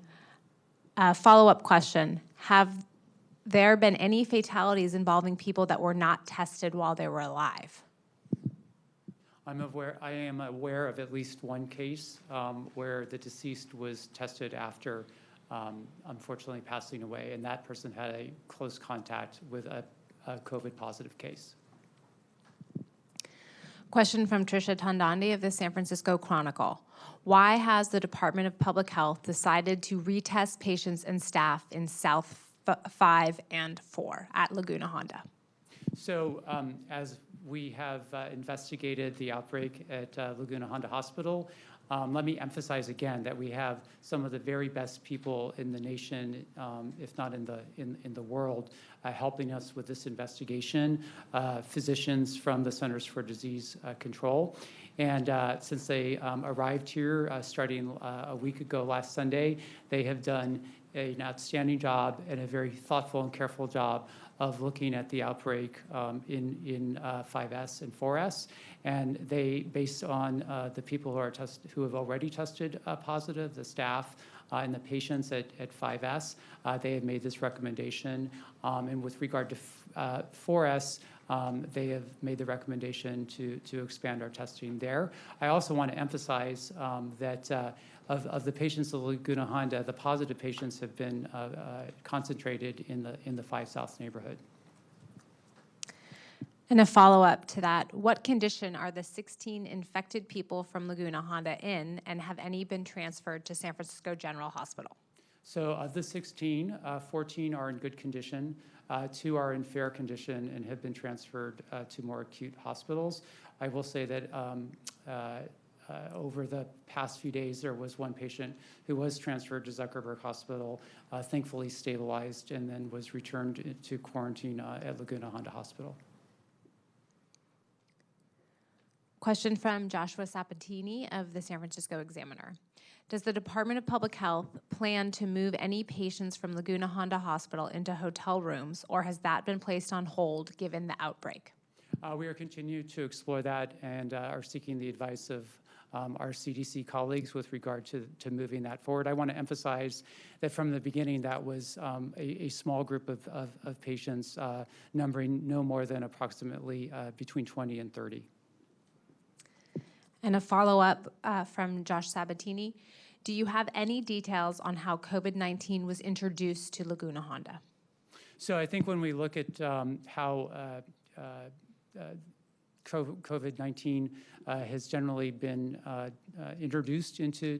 Follow-up question. Have there been any fatalities involving people that were not tested while they were alive? I am aware of at least one case where the deceased was tested after unfortunately passing away, and that person had a close contact with a COVID positive case. Question from Tricia Tondandi of the San Francisco Chronicle. Why has the Department of Public Health decided to retest patients and staff in South 5 and 4 at Laguna Honda? So as we have investigated the outbreak at Laguna Honda Hospital, let me emphasize again that we have some of the very best people in the nation, if not in the world, helping us with this investigation, physicians from the Centers for Disease Control. And since they arrived here starting a week ago last Sunday, they have done an outstanding job and a very thoughtful and careful job of looking at the outbreak in 5S and 4S. And they, based on the people who have already tested positive, the staff and the patients at 5S, they have made this recommendation. And with regard to 4S, they have made the recommendation to expand our testing there. I also want to emphasize that of the patients at Laguna Honda, the positive patients have been concentrated in the 5 South neighborhood. And a follow-up to that, what condition are the 16 infected people from Laguna Honda in, and have any been transferred to San Francisco General Hospital? So of the 16, 14 are in good condition, 2 are in fair condition and have been transferred to more acute hospitals. I will say that over the past few days, there was one patient who was transferred to Zuckerberg Hospital, thankfully stabilized, and then was returned to quarantine at Laguna Honda Hospital. Question from Joshua Sabatini of the San Francisco Examiner. Does the Department of Public Health plan to move any patients from Laguna Honda Hospital into hotel rooms, or has that been placed on hold given the outbreak? We are continuing to explore that and are seeking the advice of our CDC colleagues with regard to moving that forward. I want to emphasize that from the beginning, that was a small group of patients numbering no more than approximately between 20 and 30. And a follow-up from Josh Sabatini. Do you have any details on how COVID-19 was introduced to Laguna Honda? So I think when we look at how COVID-19 has generally been introduced into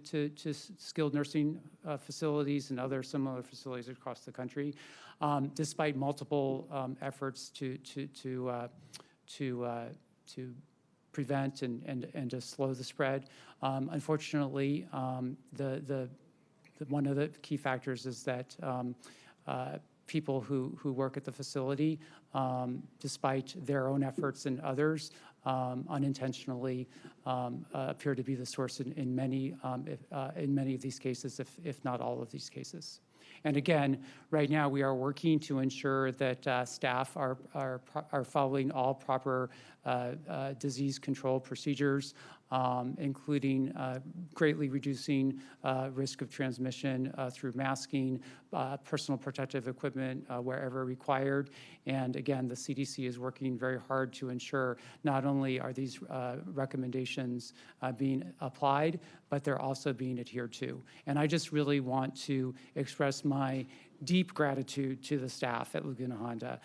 skilled nursing facilities and other similar facilities across the country, despite multiple efforts to prevent and to slow the spread. Unfortunately, one of the key factors is that people who work at the facility, despite their own efforts and others, unintentionally appear to be the source in many of these cases, if not all of these cases. And again, right now we are working to ensure that staff are following all proper disease control procedures, including greatly reducing risk of transmission through masking, personal protective equipment wherever required. And again, the CDC is working very hard to ensure not only are these recommendations being applied, but they're also being adhered to. And I just really want to express my deep gratitude to the staff at Laguna Honda,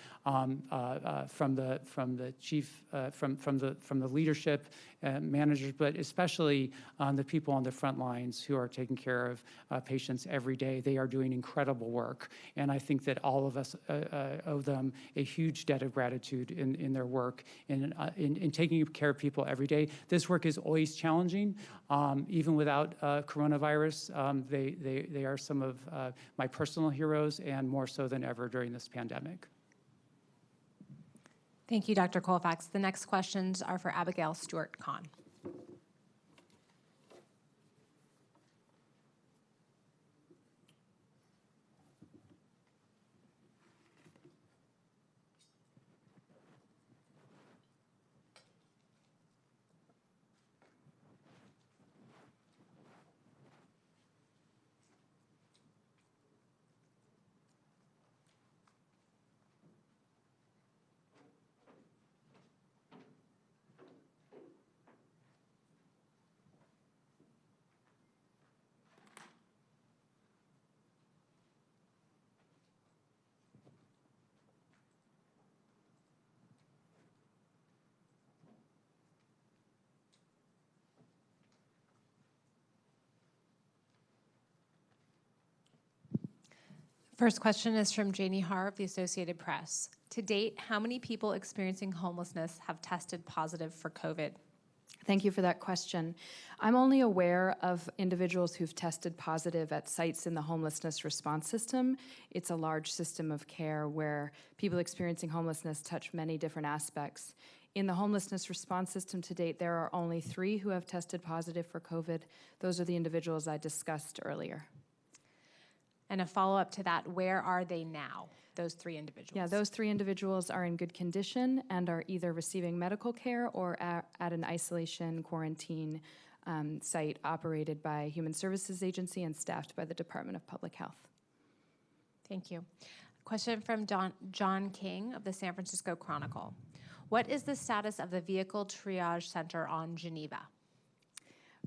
from the chief, from the leadership, managers, but especially the people on the front lines who are taking care of patients every day. They are doing incredible work, and I think that all of us owe them a huge debt of gratitude in their work in taking care of people every day. This work is always challenging, even without coronavirus. They are some of my personal heroes, and more so than ever during this pandemic. Thank you, Dr. Colfax. The next questions are for Abigail Stewart-Kahn. First question is from Janie Har of the Associated Press. To date, how many people experiencing homelessness have tested positive for COVID? Thank you for that question. I'm only aware of individuals who've tested positive at sites in the homelessness response system. It's a large system of care where people experiencing homelessness touch many different aspects. In the homelessness response system to date, there are only 3 who have tested positive for COVID. Those are the individuals I discussed earlier. And a follow-up to that, where are they now, those 3 individuals? Yeah, those 3 individuals are in good condition and are either receiving medical care or at an isolation quarantine site operated by Human Services Agency and staffed by the Department of Public Health. Thank you. Question from John King of the San Francisco Chronicle. What is the status of the Vehicle Triage Center on Geneva?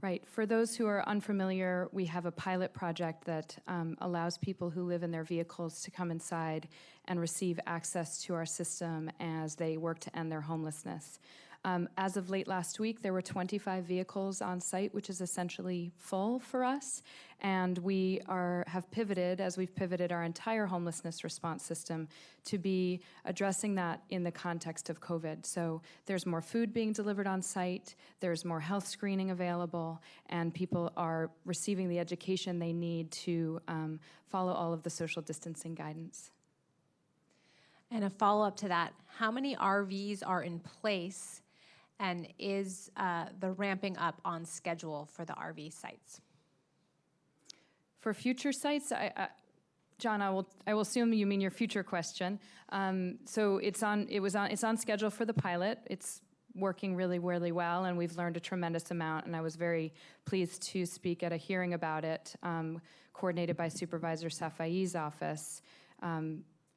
Right. For those who are unfamiliar, we have a pilot project that allows people who live in their vehicles to come inside and receive access to our system as they work to end their homelessness. As of late last week, there were 25 vehicles on site, which is essentially full for us. And we have pivoted, as we've pivoted our entire homelessness response system, to be addressing that in the context of COVID. So there's more food being delivered on site, there's more health screening available, and people are receiving the education they need to follow all of the social distancing guidance. And a follow-up to that, how many RVs are in place, and is the ramping up on schedule for the RV sites? For future sites, John, I will assume you mean your future question. So it's on schedule for the pilot. It's working really, really well, and we've learned a tremendous amount. And I was very pleased to speak at a hearing about it, coordinated by Supervisor Safai's office.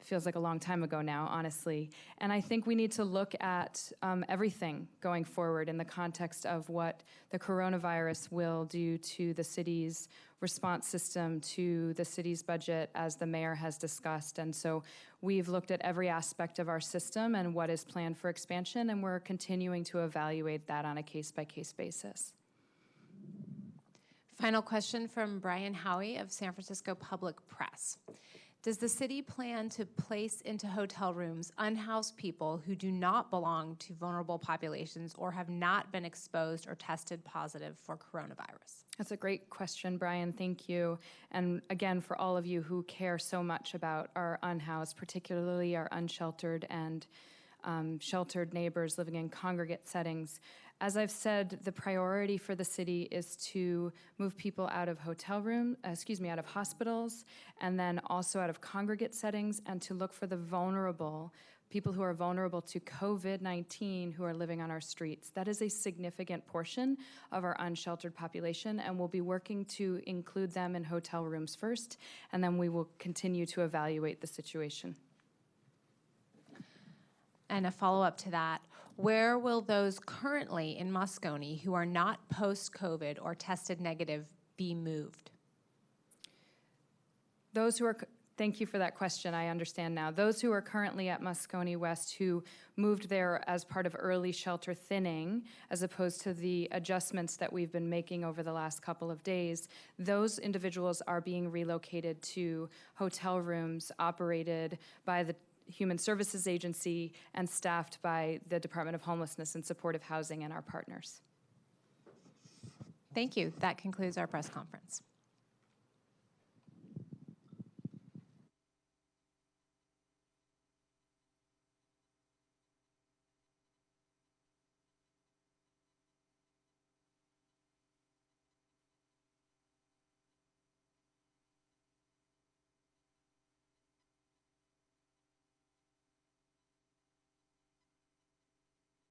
Feels like a long time ago now, honestly. And I think we need to look at everything going forward in the context of what the coronavirus will do to the city's response system, to the city's budget, as the mayor has discussed. And so we've looked at every aspect of our system and what is planned for expansion, and we're continuing to evaluate that on a case-by-case basis. Final question from Brian Howie of San Francisco Public Press. Does the city plan to place into hotel rooms unhoused people who do not belong to vulnerable populations or have not been exposed or tested positive for coronavirus? That's a great question, Brian. Thank you. And again, for all of you who care so much about our unhoused, particularly our unsheltered and sheltered neighbors living in congregate settings. As I've said, the priority for the city is to move people out of out of hospitals, and then also out of congregate settings, and to look for the vulnerable, people who are vulnerable to COVID-19 who are living on our streets. That is a significant portion of our unsheltered population, and we'll be working to include them in hotel rooms first, and then we will continue to evaluate the situation. And a follow-up to that, where will those currently in Moscone who are not post-COVID or tested negative be moved? Those who are Thank you for that question. I understand now. Those who are currently at Moscone West who moved there as part of early shelter thinning, as opposed to the adjustments that we've been making over the last couple of days, those individuals are being relocated to hotel rooms operated by the Human Services Agency and staffed by the Department of Homelessness and Supportive Housing and our partners. Thank you. That concludes our press conference.